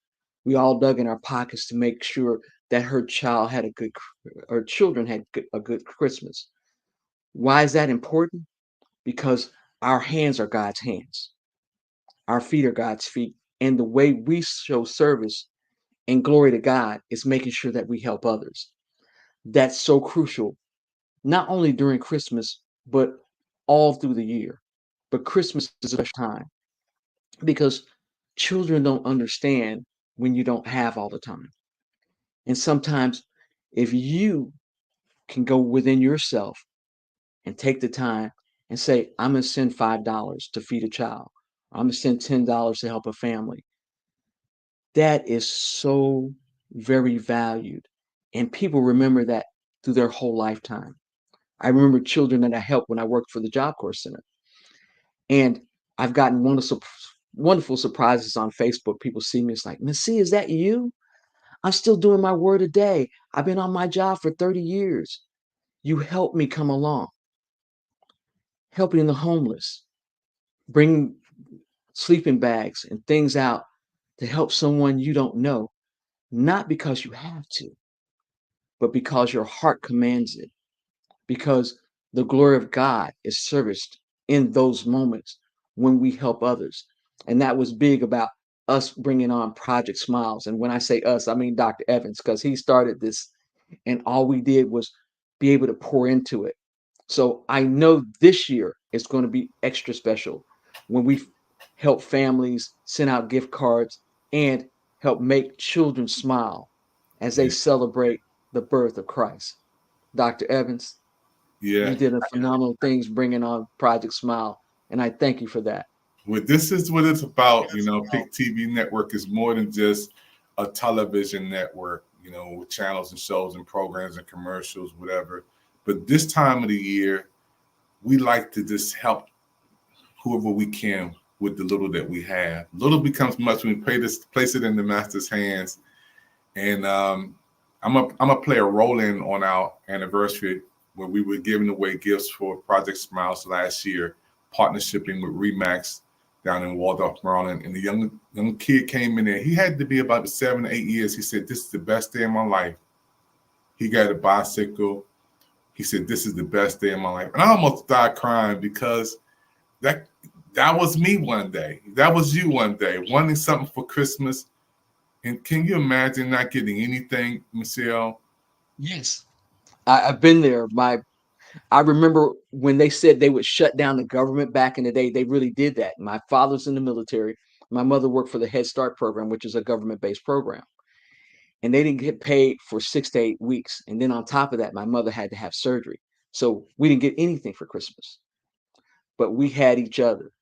We all dug in our pockets to make sure that her children had a good Christmas. Why is that important? Because our hands are God's hands. Our feet are God's feet. And the way we show service and glory to God is making sure that we help others. That's so crucial, not only during Christmas, but all through the year. But Christmas is a special time because children don't understand when you don't have all the time. And sometimes if you can go within yourself and take the time and say, I'm going to send $5 to feed a child, I'm going to send $10 to help a family, that is so very valued. And people remember that through their whole lifetime. I remember children that I helped when I worked for the Job Corps Center. And I've gotten wonderful surprises on Facebook. People see me, it's like, Miss C, is that you? I'm still doing my word a day. I've been on my job for 30 years. You helped me come along. Helping the homeless, bring sleeping bags and things out to help someone you don't know, not because you have to, but because your heart commands it, because the glory of God is serviced in those moments when we help others. And that was big about us bringing on Project Smiles. And when I say us, I mean Dr. Evans, because he started this and all we did was be able to pour into it. So I know this year is going to be extra special when we help families, send out gift cards, and help make children smile as they celebrate the birth of Christ. Dr. Evans, you did a phenomenal things bringing on Project Smile, and I thank you for that. Well, this is what it's about. PIC TV Network is more than just a television network, with channels and shows and programs and commercials, whatever. But this time of the year, we like to just help whoever we can with the little that we have. Little becomes much when we place it in the master's hands. And I'm gonna play a roll-in on our anniversary where we were giving away gifts for Project Smiles last year, partnershiping with Remax down in Waldorf, Maryland. And the young kid came in there. He had to be about 7 to 8 years. He said, "This is the best day of my life." He got a bicycle. He said, "This is the best day of my life." And I almost started crying because that was me one day. That was you one day, wanting something for Christmas. And can you imagine not getting anything, Michelle? Yes. I've been there. I remember when they said they would shut down the government back in the day, they really did that. My father's in the military. My mother worked for the Head Start program, which is a government-based program. And they didn't get paid for 6 to 8 weeks. And then on top of that, my mother had to have surgery. So we didn't get anything for Christmas. But we had each other.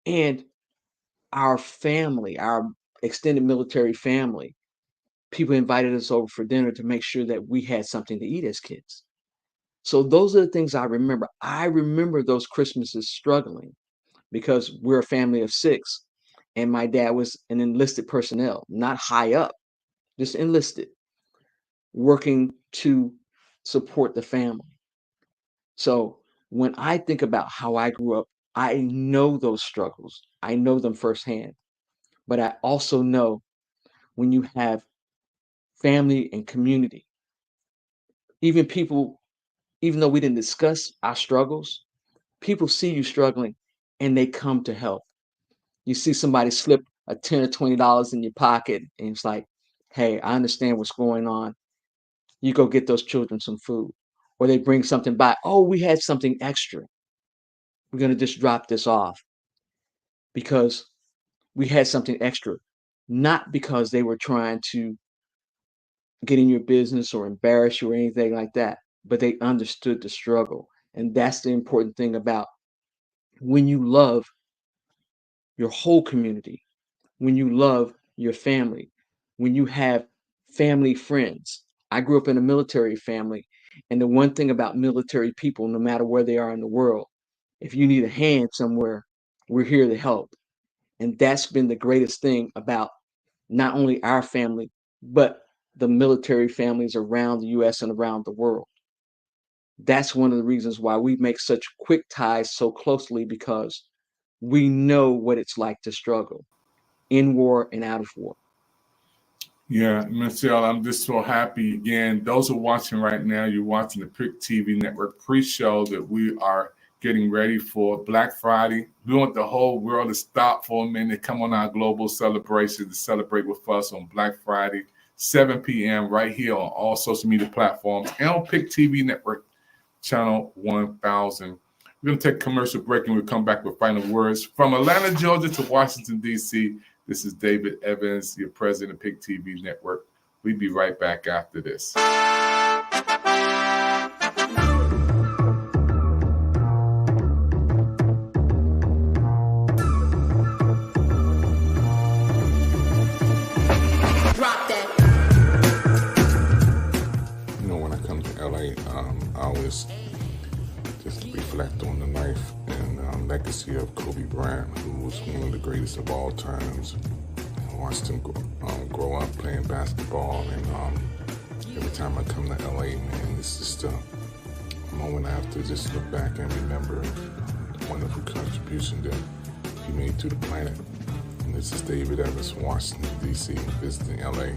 And our family, our extended military family, people invited us over for dinner to make sure that we had something to eat as kids. So those are the things I remember. I remember those Christmases struggling because we're a family of 6 and my dad was an enlisted personnel, not high up, just enlisted, working to support the family. So when I think about how I grew up, I know those struggles. I know them firsthand. But I also know when you have family and community, even people, even though we didn't discuss our struggles, people see you struggling and they come to help. You see somebody slip a $10 or $20 in your pocket and it's like, "Hey, I understand what's going on. You go get those children some food." Or they bring something by. "Oh, we had something extra. We're going to just drop this off because we had something extra." Not because they were trying to get in your business or embarrass you or anything like that, but they understood the struggle. And that's the important thing about when you love your whole community, when you love your family, when you have family friends. I grew up in a military family, and the one thing about military people, no matter where they are in the world, if you need a hand somewhere, we're here to help. And that's been the greatest thing about not only our family, but the military families around the US and around the world. That's one of the reasons why we make such quick ties so closely, because we know what it's like to struggle in war and out of war. Yeah, Michelle, I'm just so happy. Again, those who are watching right now, you're watching the PIC TV Network pre-show that we are getting ready for Black Friday. We want the whole world to stop for a minute, come on our global celebration to celebrate with us on Black Friday, 7 p.m. right here on all social media platforms and on PIC TV Network, channel 1000. We're going to take a commercial break and we'll come back with final words. From Atlanta, Georgia to Washington, D.C., this is David Evans, your president of PIC TV Network. We'll be right back after this. When I come to LA, I always just reflect on the life and legacy of Kobe Bryant, who was one of the greatest of all times. I watched him grow up playing basketball, and every time I come to LA, man, it's just a moment I have to just look back and remember the wonderful contribution that he made to the planet. And this is David Evans, Washington, D.C., visiting LA.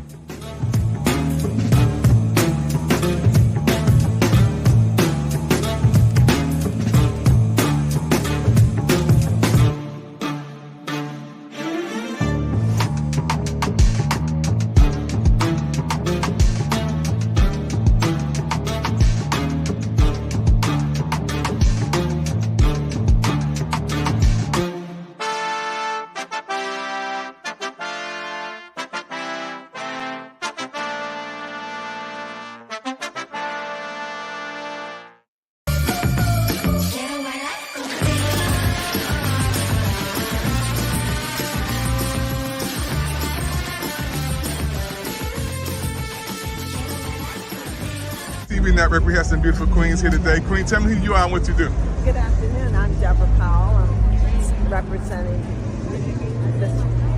TV Network, we have some beautiful queens here today. Queen, tell me who you are and what you do. Good afternoon. I'm Deborah Powell. I'm representing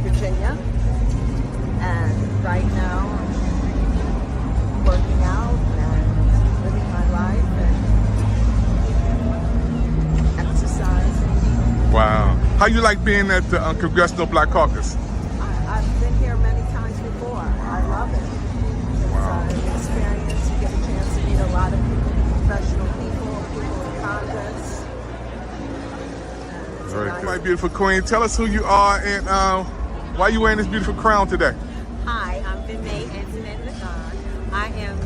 Virginia. And right now I'm working out and living my life and exercising. Wow. How you like being at the Congressional Black Caucus? I've been here many times before. I love it. It's an experience. You get a chance to meet a lot of people, professional people in Congress. Very good. My beautiful queen, tell us who you are and why you wearing this beautiful crown today. Hi, I'm Vinay Antoinette Lagan. I am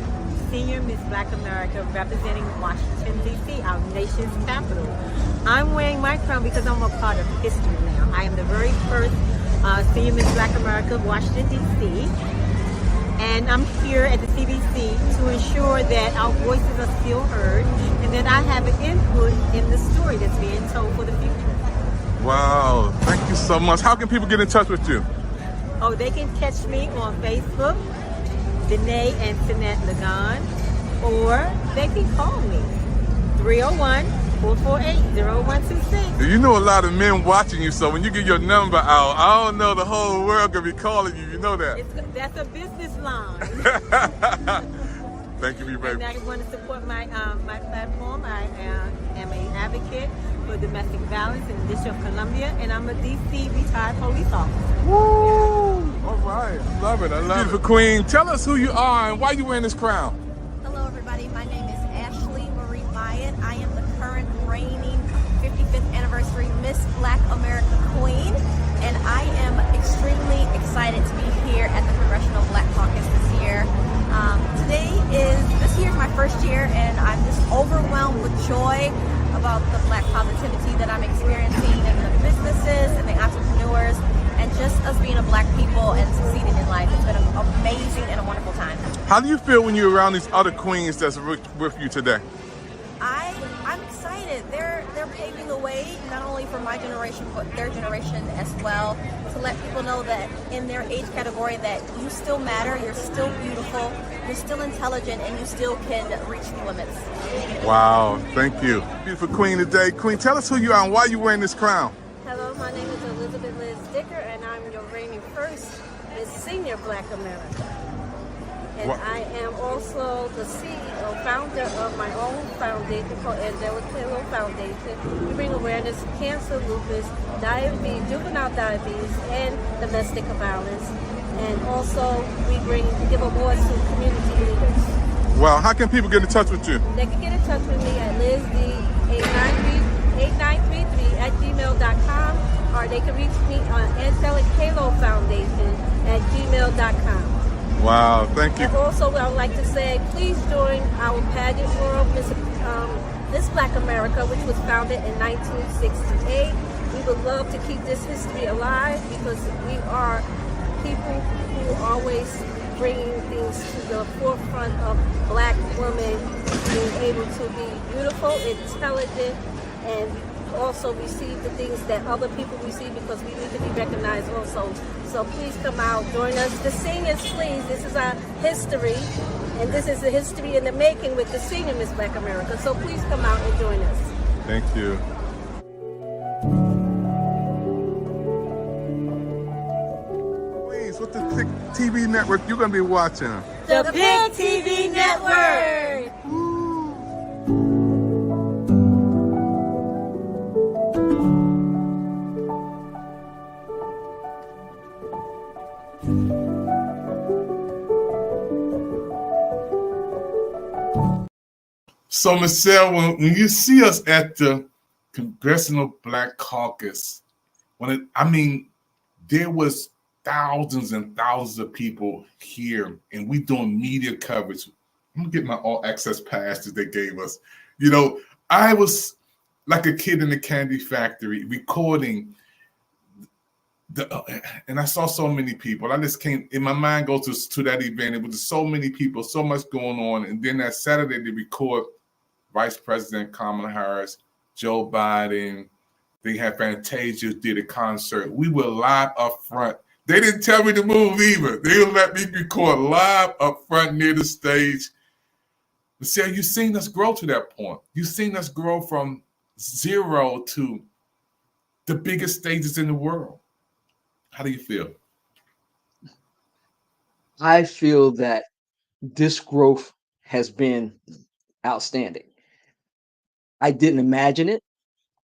Senior Miss Black America representing Washington, D.C., our nation's capital. I'm wearing my crown because I'm a part of history now. I am the very first Senior Miss Black America of Washington, D.C., and I'm here at the CBC to ensure that our voices are still heard and that I have an input in the story that's being told for the future. Wow, thank you so much. How can people get in touch with you? Oh, they can catch me on Facebook, Vinay Antoinette Lagan, or they can call me, 301-448-0126. You know a lot of men watching you, so when you get your number out, I don't know the whole world gonna be calling you, you know that. That's a business line. Thank you, baby. And I want to support my my platform. I am an advocate for domestic violence in the District of Columbia, and I'm a DC retired police officer. Woo! All right, I love it, I love it. Beautiful queen, tell us who you are and why you wearing this crown. Hello everybody, my name is Ashley Marie Myatt. I am the current reigning 55th anniversary Miss Black America Queen, and I am extremely excited to be here at the Congressional Black Caucus this year. This year is my first year, and I'm just overwhelmed with joy about the Black positivity that I'm experiencing in the businesses and the entrepreneurs, and just us being a Black people and succeeding in life. It's been an amazing and a wonderful time. How do you feel when you're around these other queens that's with you today? I'm excited. They're paving the way, not only for my generation, but their generation as well, to let people know that in their age category that you still matter, you're still beautiful, you're still intelligent, and you still can reach the limits. Wow, thank you. Beautiful queen today. Queen, tell us who you are and why you wearing this crown. Hello, my name is Elizabeth Liz Dicker, and I'm your reigning first Miss Senior Black America. And I am also the CEO, founder of my own foundation called Angelic Halo Foundation. We bring awareness to cancer, lupus, diabetes, juvenile diabetes, and domestic violence. And also, we give awards to community leaders. Wow, how can people get in touch with you? They can get in touch with me at lizd8933@gmail.com, or they can reach me on Angelic Halo Foundation @gmail.com. Wow, thank you. And also, I would like to say, please join our pageant world, Miss Black America, which was founded in 1968. We would love to keep this history alive because we are people who are always bringing things to the forefront of Black women being able to be beautiful, intelligent, and also receive the things that other people receive, because we need to be recognized also. So please come out, join us. The seniors, please. This is our history, and this is the history in the making with the senior Miss Black America. So please come out and join us. Thank you. Please, what the PIC TV network you gonna be watching? The PIC TV Network. So, Michelle, when you see us at the Congressional Black Caucus, there was thousands and thousands of people here, and we doing media coverage. I'm gonna get my all access pass that they gave us. You know, I was like a kid in the candy factory recording and I saw so many people. I just came in my mind goes to that event. It was just so many people, so much going on. And then that Saturday they record Vice President Kamala Harris, Joe Biden. They had Fantasia did a concert. We were live up front. They didn't tell me to move either. They would let me record live up front near the stage. Michelle, you've seen us grow to that point. You've seen us grow from zero to the biggest stages in the world. How do you feel? I feel that this growth has been outstanding. I didn't imagine it.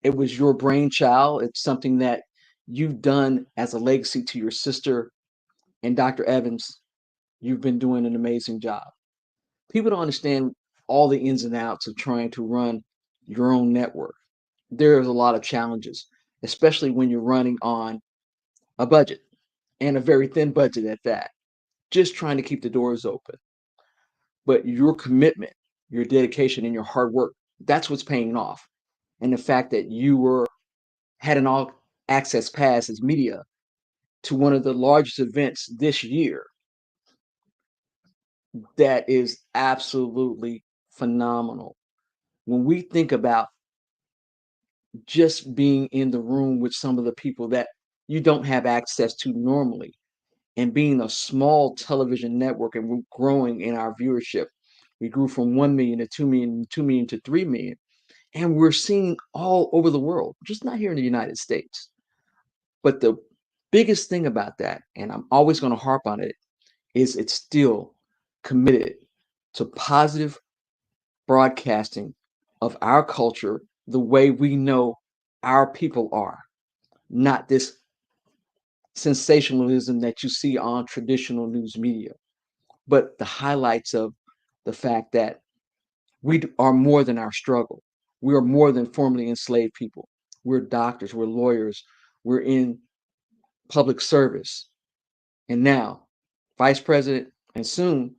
It was your brainchild. It's something that you've done as a legacy to your sister and Dr. Evans. You've been doing an amazing job. People don't understand all the ins and outs of trying to run your own network. There's a lot of challenges, especially when you're running on a budget and a very thin budget at that, just trying to keep the doors open. But your commitment, your dedication, and your hard work, that's what's paying off. And the fact that you had an all access pass as media to one of the largest events this year, that is absolutely phenomenal. When we think about just being in the room with some of the people that you don't have access to normally, and being a small television network, and we're growing in our viewership. We grew from 1 million to 2 million, 2 million to 3 million. And we're seeing all over the world, just not here in the United States. But the biggest thing about that, and I'm always going to harp on it, is it's still committed to positive broadcasting of our culture the way we know our people are, not this sensationalism that you see on traditional news media, but the highlights of the fact that we are more than our struggle. We are more than formerly enslaved people. We're doctors, we're lawyers, we're in public service. And now, Vice President, and soon,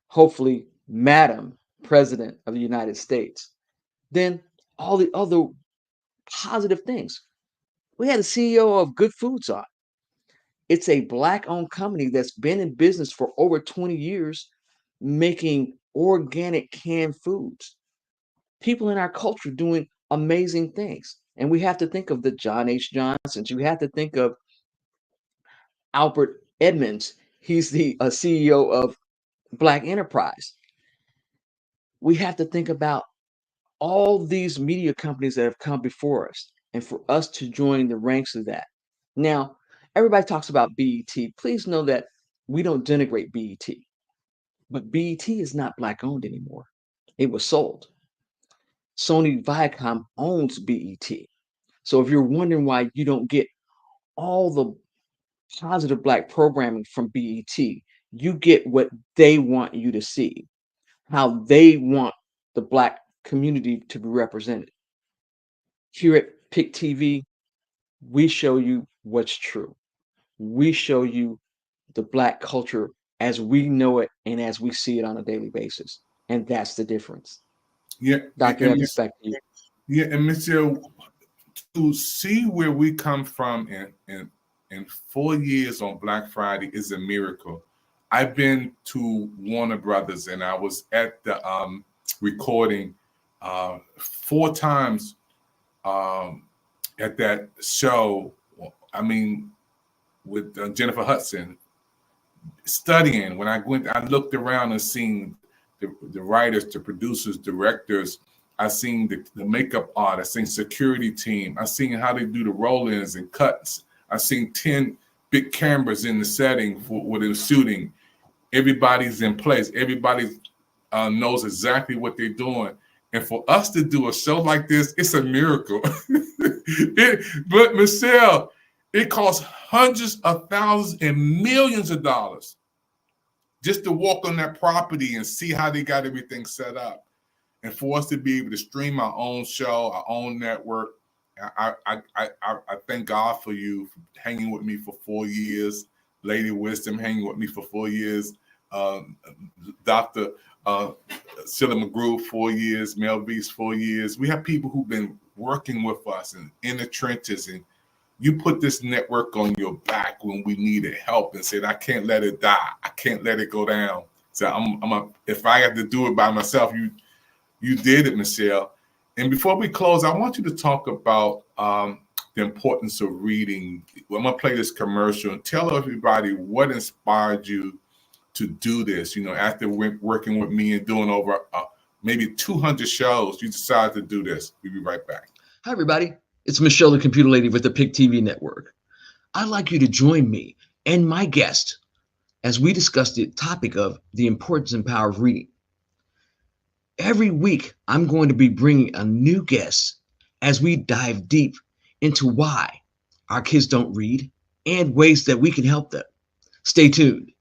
hopefully, Madam President of the United States. Then all the other positive things. We had a CEO of Good Foods on. It's a Black-owned company that's been in business for over 20 years, making organic canned foods. People in our culture doing amazing things. And we have to think of the John H. Johnsons. You have to think of Albert Edmonds. He's the CEO of Black Enterprise. We have to think about all these media companies that have come before us, and for us to join the ranks of that. Now, everybody talks about BET. Please know that we don't denigrate BET, but BET is not Black owned anymore. It was sold. Sony Viacom owns BET. So if you're wondering why you don't get all the positive Black programming from BET, you get what they want you to see, how they want the Black community to be represented. Here at PIC TV, we show you what's true. We show you the Black culture as we know it and as we see it on a daily basis. And that's the difference. Yeah, Dr. Evans, back to you. Yeah, and Michelle, to see where we come from in 4 years on Black Friday is a miracle. I've been to Warner Brothers and I was at the recording 4 times at that show. I mean, with Jennifer Hudson, studying. When I went, I looked around and seen the writers, the producers, directors. I seen the makeup art. I seen security team. I seen how they do the roll-ins and cuts. I seen 10 big cameras in the setting for what they were shooting. Everybody's in place. Everybody knows exactly what they're doing. And for us to do a show like this, it's a miracle. But Michelle, it costs hundreds of thousands and millions of dollars just to walk on that property and see how they got everything set up. And for us to be able to stream our own show, our own network, I thank God for you for hanging with me for 4 years. Lady Wisdom hanging with me for 4 years. Dr. Sheila McGrew, 4 years. Mel V's 4 years. We have people who've been working with us and in the trenches, and you put this network on your back when we needed help and said, I can't let it die. I can't let it go down. So if I have to do it by myself, you did it, Michelle. And before we close, I want you to talk about the importance of reading. I'm going to play this commercial and tell everybody what inspired you to do this. You know, after working with me and doing over maybe 200 shows, you decided to do this. We'll be right back. Hi, everybody. It's Michelle, the computer lady with the PIC TV network. I'd like you to join me and my guest as we discuss the topic of the importance and power of reading. Every week, I'm going to be bringing a new guest as we dive deep into why our kids don't read and ways that we can help them. Stay tuned.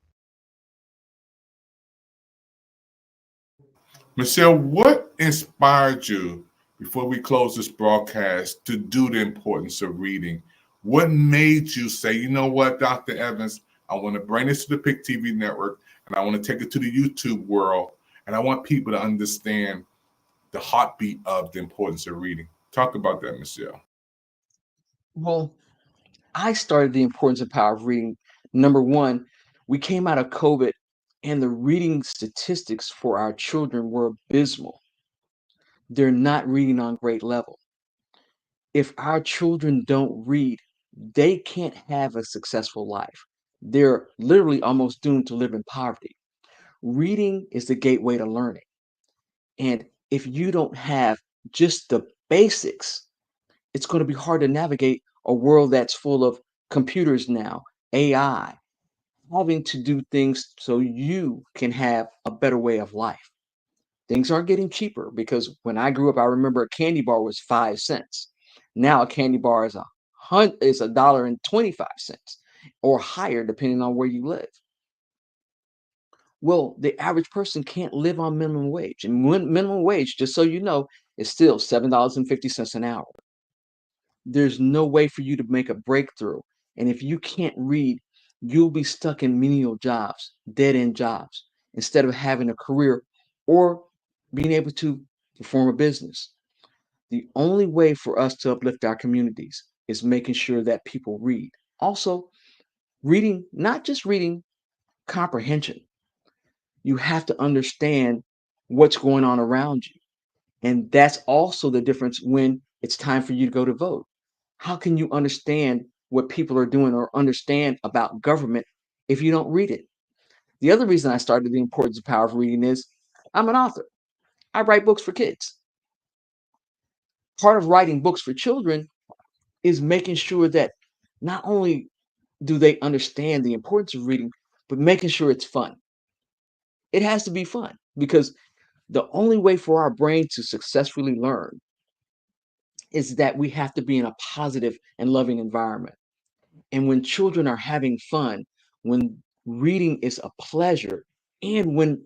Michelle, what inspired you before we close this broadcast to do the importance of reading? What made you say, you know what, Dr. Evans, I want to bring this to the PIC TV network and I want to take it to the YouTube world and I want people to understand the heartbeat of the importance of reading. Talk about that, Michelle. Well, I started the importance and power of reading. Number one, we came out of COVID and the reading statistics for our children were abysmal. They're not reading on grade level. If our children don't read, they can't have a successful life. They're literally almost doomed to live in poverty. Reading is the gateway to learning. And if you don't have just the basics, it's going to be hard to navigate a world that's full of computers now, AI, having to do things so you can have a better way of life. Things aren't getting cheaper because when I grew up, I remember a candy bar was 5 cents. Now a candy bar is $1.25 or higher, depending on where you live. Well, the average person can't live on minimum wage, and minimum wage, just so you know, is still $7.50 an hour. There's no way for you to make a breakthrough, and if you can't read, you'll be stuck in menial jobs, dead-end jobs, instead of having a career or being able to perform a business. The only way for us to uplift our communities is making sure that people read. Also, reading, not just reading, comprehension. You have to understand what's going on around you. And that's also the difference when it's time for you to go to vote. How can you understand what people are doing or understand about government if you don't read it? The other reason I started the importance and power of reading is I'm an author. I write books for kids. Part of writing books for children is making sure that not only do they understand the importance of reading, but making sure it's fun. It has to be fun because the only way for our brain to successfully learn is that we have to be in a positive and loving environment. And when children are having fun, when reading is a pleasure, and when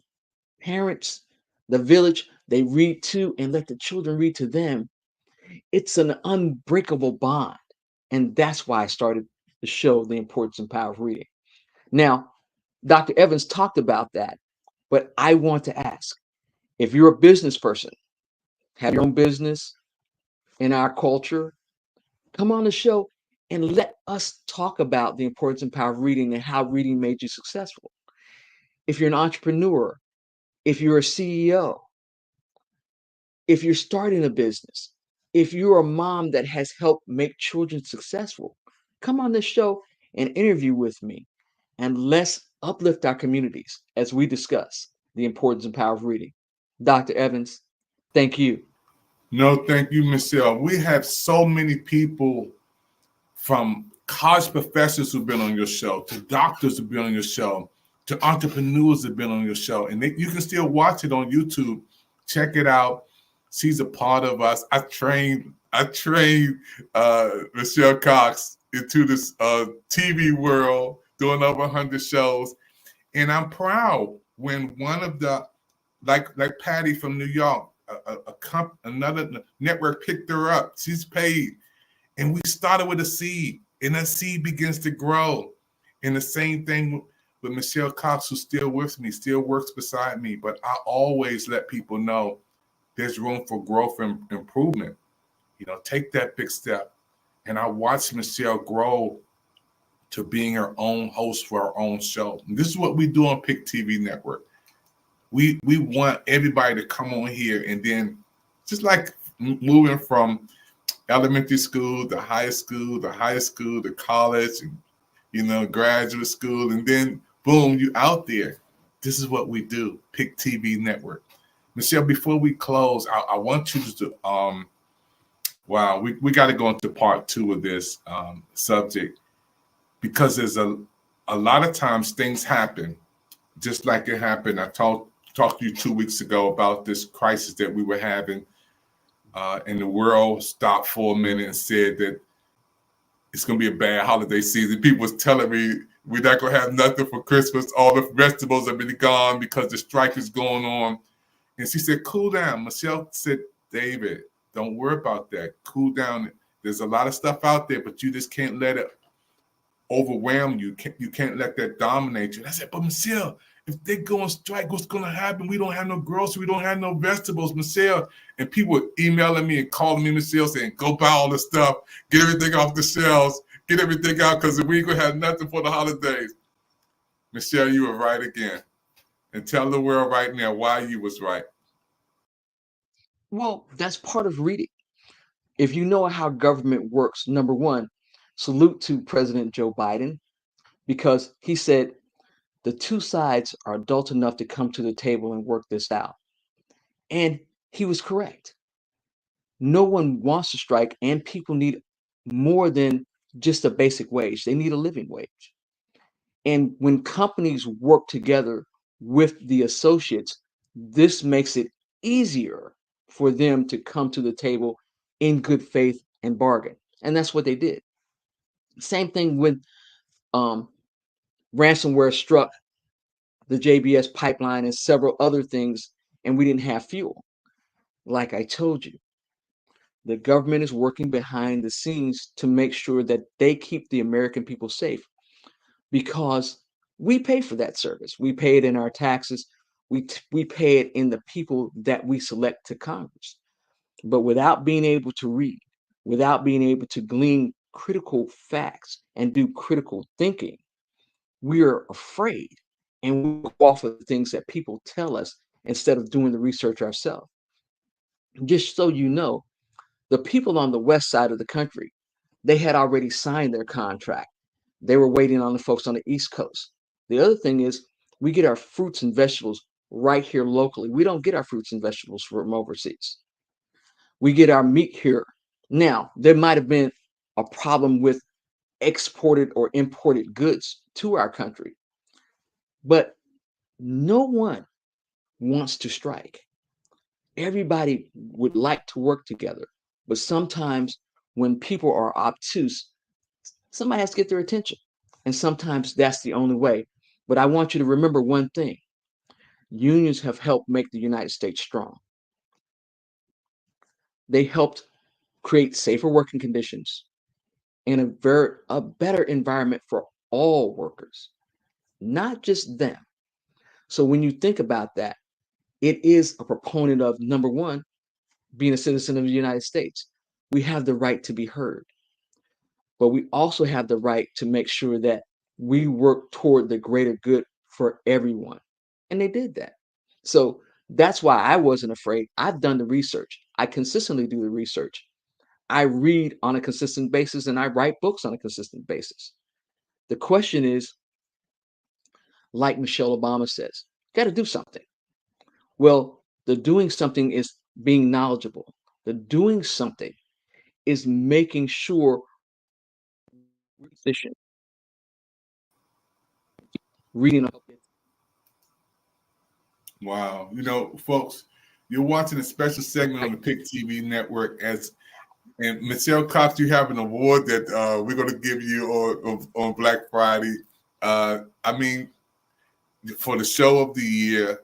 parents, the village, they read to and let the children read to them, it's an unbreakable bond. And that's why I started the show, The Importance and Power of Reading. Now, Dr. Evans talked about that, but I want to ask, if you're a business person, have your own business in our culture, come on the show and let us talk about the importance and power of reading and how reading made you successful. If you're an entrepreneur, if you're a CEO, if you're starting a business, if you're a mom that has helped make children successful, come on this show and interview with me and let's uplift our communities as we discuss the importance and power of reading. Dr. Evans, thank you. No, thank you, Michelle. We have so many people from college professors who've been on your show, to doctors who've been on your show, to entrepreneurs who've been on your show. And you can still watch it on YouTube. Check it out. She's a part of us. I trained Michelle Cox into this TV world, doing over 100 shows. And I'm proud when one of the, like Patty from New York, another network picked her up. She's paid. And we started with a seed, and that seed begins to grow. And the same thing with Michelle Cox, who's still with me, still works beside me. But I always let people know there's room for growth and improvement. You know, take that big step. And I watched Michelle grow to being her own host for her own show. And this is what we do on PIC TV Network. We want everybody to come on here and then just like moving from elementary school to high school to college, and graduate school, and then boom, you out there. This is what we do, PIC TV Network. Michelle, before we close, I want you to we got to go into part 2 of this subject, because there's a lot of times things happen just like it happened. I talked to you 2 weeks ago about this crisis that we were having and the world stopped for a minute and said that it's going to be a bad holiday season. People was telling me we're not going to have nothing for Christmas. All the vegetables have been gone because the strike is going on. And she said, cool down. Michelle said, David, don't worry about that. Cool down. There's a lot of stuff out there, but you just can't let it overwhelm you. You can't let that dominate you. And I said, but Michelle, if they go on strike, what's going to happen? We don't have no groceries. We don't have no vegetables, Michelle. And people were emailing me and calling me, Michelle, saying, go buy all the stuff. Get everything off the shelves. Get everything out because we ain't going to have nothing for the holidays. Michelle, you were right again. And tell the world right now why you was right. Well, that's part of reading. If you know how government works, number one, salute to President Joe Biden, because he said the two sides are adult enough to come to the table and work this out. And he was correct. No one wants to strike, and people need more than just a basic wage. They need a living wage. And when companies work together with the associates, this makes it easier for them to come to the table in good faith and bargain. And that's what they did. Same thing when ransomware struck the JBS pipeline and several other things, and we didn't have fuel. Like I told you, the government is working behind the scenes to make sure that they keep the American people safe because we pay for that service. We pay it in our taxes. We pay it in the people that we select to Congress. But without being able to read, without being able to glean critical facts and do critical thinking, we are afraid and we go off of the things that people tell us instead of doing the research ourselves. Just so you know, the people on the west side of the country, they had already signed their contract. They were waiting on the folks on the East Coast. The other thing is we get our fruits and vegetables right here locally. We don't get our fruits and vegetables from overseas. We get our meat here. Now, there might have been a problem with exported or imported goods to our country, but no one wants to strike. Everybody would like to work together, but sometimes when people are obtuse, somebody has to get their attention. And sometimes that's the only way. But I want you to remember one thing. Unions have helped make the United States strong. They helped create safer working conditions and a better environment for all workers, not just them. So when you think about that, it is a proponent of, number one, being a citizen of the United States. We have the right to be heard, but we also have the right to make sure that we work toward the greater good for everyone. And they did that. So that's why I wasn't afraid. I've done the research. I consistently do the research. I read on a consistent basis and I write books on a consistent basis. The question is, like Michelle Obama says, got to do something. Well, the doing something is being knowledgeable. The doing something is making sure efficient. Reading. Wow. You know, folks, you're watching a special segment on the PIC TV network and Michelle Cox, you have an award that we're going to give you on Black Friday. I mean, for the show of the year,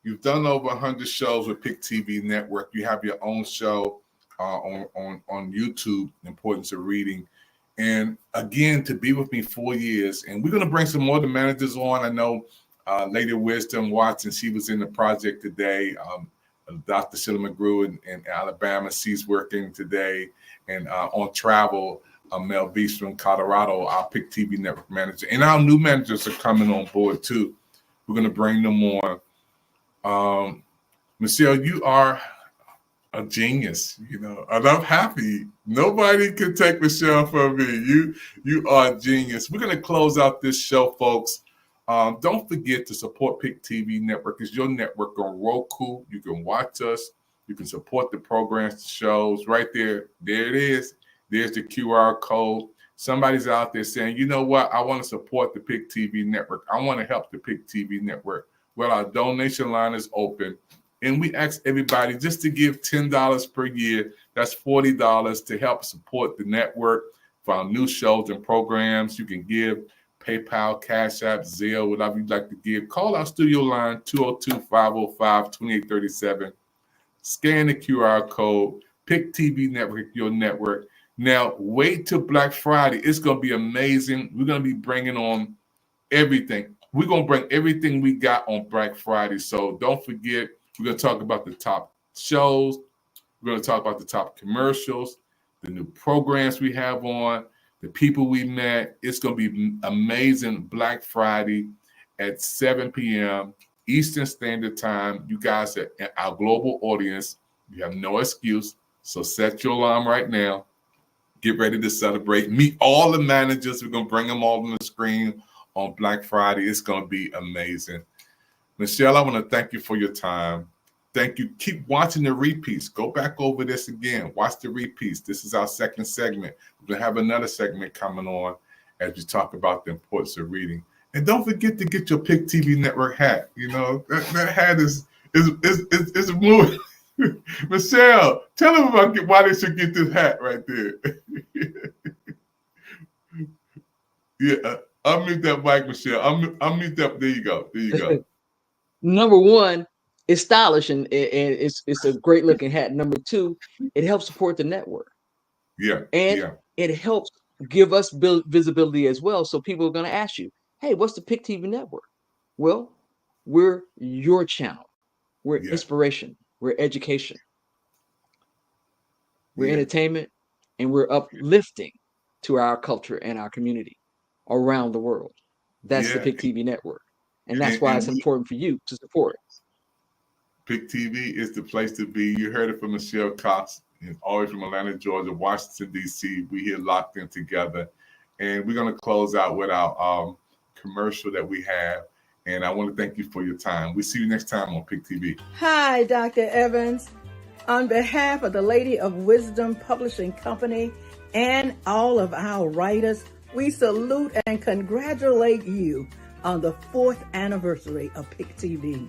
you've done over 100 shows with PIC TV network. You have your own show on YouTube, Importance of Reading. And again, to be with me 4 years, and we're going to bring some more of the managers on. I know Lady Wisdom Watson, she was in the project today. Dr. Sheila McGrew in Alabama, she's working today. And on travel, Mel Beast from Colorado, our PIC TV network manager. And our new managers are coming on board too. We're going to bring them on. Michelle, you are a genius, you know, and I'm happy. Nobody can take Michelle from me. You are a genius. We're going to close out this show, folks. Don't forget to support PIC TV Network. It's your network on Roku. You can watch us. You can support the programs, the shows right there. There it is. There's the QR code. Somebody's out there saying, you know what? I want to support the PIC TV Network. I want to help the PIC TV Network. Well, our donation line is open. And we ask everybody just to give $10 per year. That's $40 to help support the network for our new shows and programs. You can give PayPal, Cash App, Zelle, whatever you'd like to give. Call our studio line, 202-505-2837. Scan the QR code. PIC TV Network, your network. Now, wait till Black Friday. It's going to be amazing. We're going to be bringing on everything. We're going to bring everything we got on Black Friday. So don't forget, we're going to talk about the top shows. We're going to talk about the top commercials, the new programs we have on, the people we met. It's going to be amazing Black Friday at 7 p.m. Eastern Standard Time. You guys are our global audience. You have no excuse. So set your alarm right now. Get ready to celebrate. Meet all the managers. We're going to bring them all on the screen on Black Friday. It's going to be amazing. Michelle, I want to thank you for your time. Thank you. Keep watching the repeats. Go back over this again. Watch the repeats. This is our second segment. We're going to have another segment coming on as we talk about the importance of reading. And don't forget to get your PIC TV Network hat. You know, that hat is blue. Michelle, tell them about why they should get this hat right there. Yeah, unmute that mic, Michelle. Unmute that. There you go. There you go. Number one, it's stylish and it's a great looking hat. Number two, it helps support the network. Yeah. And it helps give us visibility as well. So people are going to ask you, hey, what's the PIC TV Network? Well, we're your channel. We're inspiration. We're education. We're entertainment, and we're uplifting to our culture and our community around the world. That's the PIC TV Network. And that's why it's important for you to support it. PIC TV is the place to be. You heard it from Michelle Cox, and always from Atlanta, Georgia, Washington, D.C. We here locked in together. And we're going to close out with our commercial that we have. And I want to thank you for your time. We'll see you next time on PIC TV. Hi, Dr. Evans. On behalf of the Lady of Wisdom Publishing Company and all of our writers, we salute and congratulate you on the 4th anniversary of PIC TV.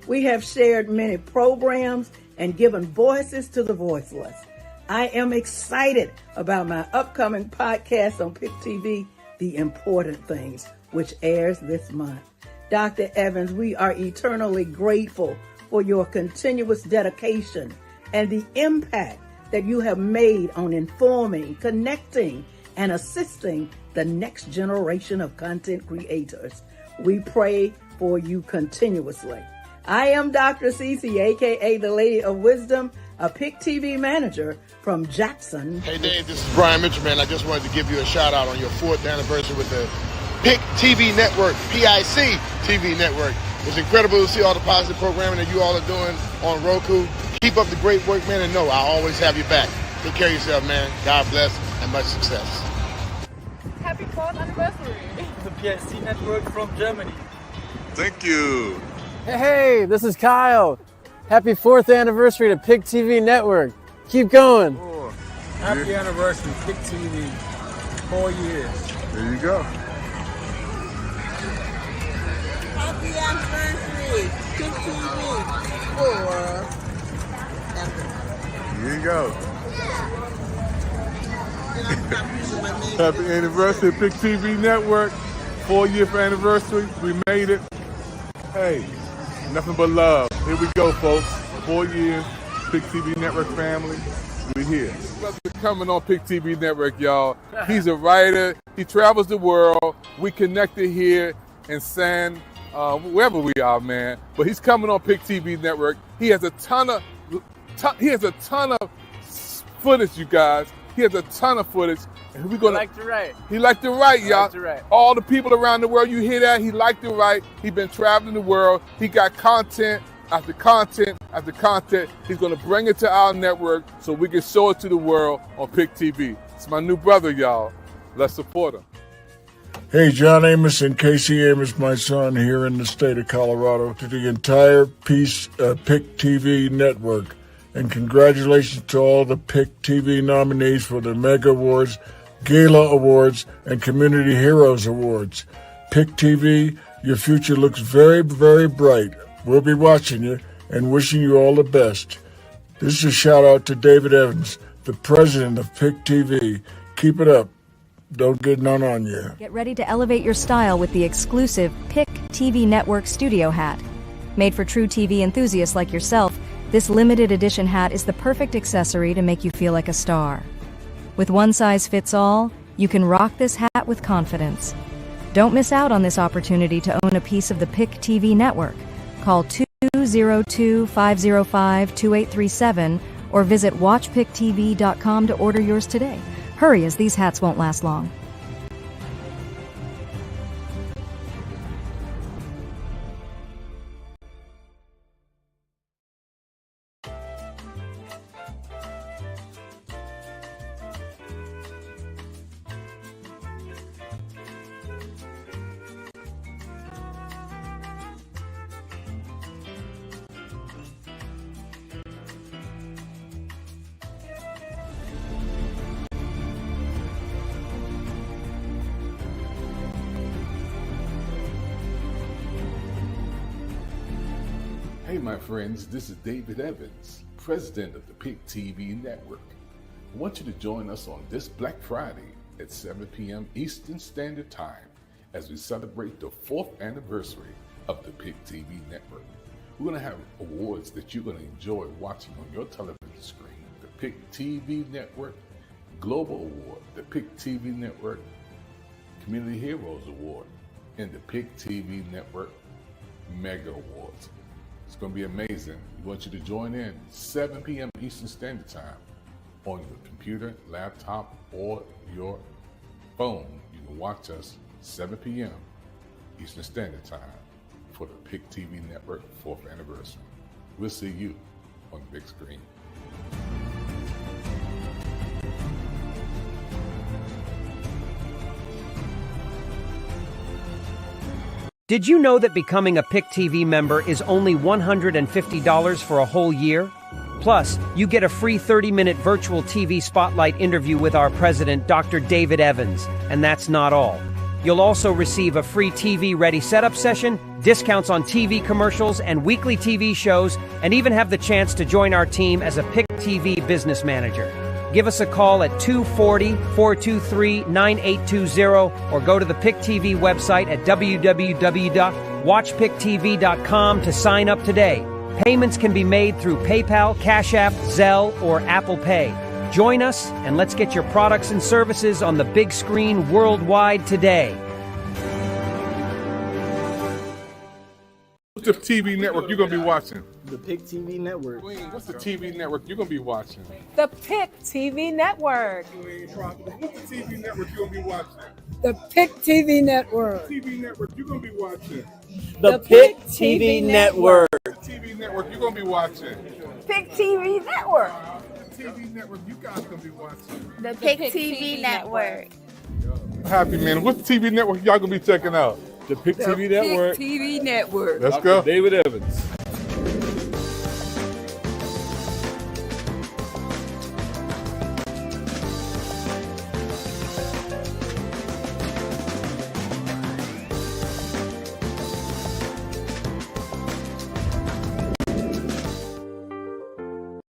We have shared many programs and given voices to the voiceless. I am excited about my upcoming podcast on PIC TV, The Important Things, which airs this month. Dr. Evans, we are eternally grateful for your continuous dedication and the impact that you have made on informing, connecting, and assisting the next generation of content creators. We pray for you continuously. I am Dr. Cece, aka the Lady of Wisdom, a PIC TV manager from Jackson. Hey Dave, this is Brian Mitchell, man. I just wanted to give you a shout out on your 4th anniversary with the PIC TV Network, PIC TV Network. It's incredible to see all the positive programming that you all are doing on Roku. Keep up the great work, man, and know I'll always have your back. Take care of yourself, man. God bless and much success. Happy 4th anniversary. The PIC network from Germany. Thank you. Hey, this is Kyle. Happy 4th anniversary to PIC TV Network. Keep going. Oh, happy anniversary, PIC TV. 4 years. There you go. Happy anniversary, PIC TV. 4. Here you go. Happy anniversary, PIC TV Network. 4-year anniversary. We made it. Hey, nothing but love. Here we go, folks. 4 years, PIC TV Network family. We're here. Brother coming on PIC TV Network, y'all. He's a writer. He travels the world. We connected here in wherever we are, man. But he's coming on PIC TV Network. He has a ton of footage, you guys. He has a ton of footage. And we're gonna. He liked to write. He liked to write, y'all. Liked to write. All the people around the world, you hear that? He liked to write. He been traveling the world. He got content after content after content. He's gonna bring it to our network so we can show it to the world on PIC TV. It's my new brother, y'all. Let's support him. Hey, John Amos and Casey Amos, my son, here in the state of Colorado, to the entire PIC TV network. And congratulations to all the PIC TV nominees for the Mega Awards, Gala Awards, and Community Heroes Awards. PIC TV, your future looks very, very bright. We'll be watching you. and wishing you all the best. This is a shout out to David Evans, the president of PIC TV. Keep it up. Don't get none on you. Get ready to elevate your style with the exclusive PIC TV Network studio hat. Made for true TV enthusiasts like yourself, this limited edition hat is the perfect accessory to make you feel like a star. With one size fits all, you can rock this hat with confidence. Don't miss out on this opportunity to own a piece of the PIC TV network. Call 202-505-2837 or visit watchpictv.com to order yours today. Hurry, as these hats won't last long. Hey, my friends, this is David Evans, president of the PIC TV Network. I want you to join us on this Black Friday at 7 p.m. Eastern Standard Time as we celebrate the 4th anniversary of the PIC TV Network. We're going to have awards that you're going to enjoy watching on your television screen. The PIC TV Network Global Award, the PIC TV Network Community Heroes Award, and the PIC TV Network Mega Awards. It's going to be amazing. We want you to join in 7 p.m. Eastern Standard Time on your computer, laptop, or your phone. You can watch us 7 p.m. Eastern Standard Time for the PIC TV Network 4th anniversary. We'll see you on the big screen. Did you know that becoming a PIC TV member is only $150 for a whole year? Plus, you get a free 30-minute virtual TV spotlight interview with our president, Dr. David Evans. And that's not all. You'll also receive a free TV-ready setup session, discounts on TV commercials and weekly TV shows, and even have the chance to join our team as a PIC TV business manager. Give us a call at 240-423-9820 or go to the PIC TV website at www.watchpictv.com to sign up today. Payments can be made through PayPal, Cash App, Zelle, or Apple Pay. Join us and let's get your products and services on the big screen worldwide today. What's the TV network you're going to be watching? The PIC TV Network. What's the TV network you're going to be watching? The PIC TV Network. What's the TV network you're going to be watching? The PIC TV Network. TV network you're going to be watching? The PIC TV Network. TV network you're going to be watching? PIC TV Network. TV network you guys going to be watching? The PIC TV Network. Happy man. What's the TV network y'all going to be checking out? The PIC TV Network. PIC TV Network. Let's go. David Evans.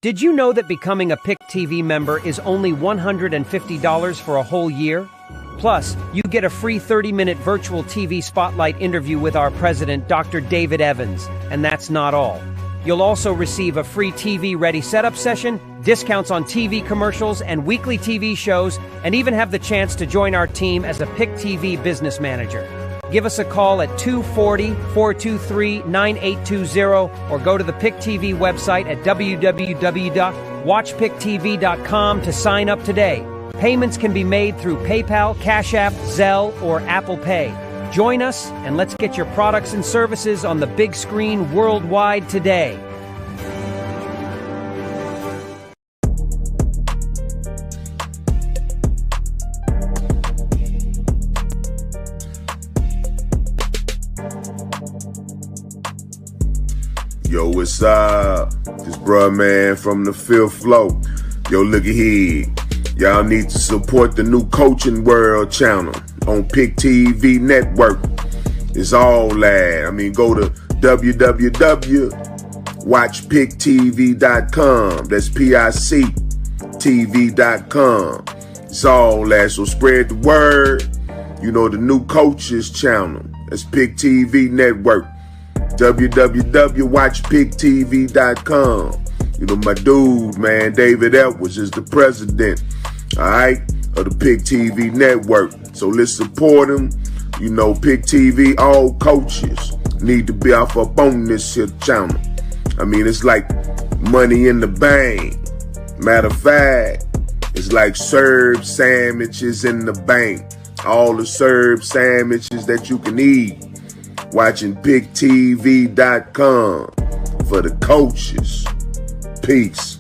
Did you know that becoming a PIC TV member is only $150 for a whole year? Plus, you get a free 30-minute virtual TV spotlight interview with our president, Dr. David Evans. And that's not all. You'll also receive a free TV-ready setup session, discounts on TV commercials and weekly TV shows, and even have the chance to join our team as a PIC TV business manager. Give us a call at 240-423-9820 or go to the PIC TV website at www.watchpictv.com to sign up today. Payments can be made through PayPal, Cash App, Zelle, or Apple Pay. Join us and let's get your products and services on the big screen worldwide today. Yo, what's up? This bruh man from the 5th floor. Yo, look at here. Y'all need to support the new Coaching World channel on PIC TV Network. It's all that. I mean, go to www WatchPicTV.com. That's PIC TV.com. It's all that. So spread the word. You know, the new coaches channel. That's PIC TV Network. www.watchpictv.com. You know, my dude, man, David Edwards is the president, all right, of the PIC TV Network. So let's support him. You know, PIC TV, all coaches need to be off up on this here channel. I mean, it's like money in the bank. Matter of fact, it's like served sandwiches in the bank. All the served sandwiches that you can eat. Watching PICTV.com for the coaches. Peace.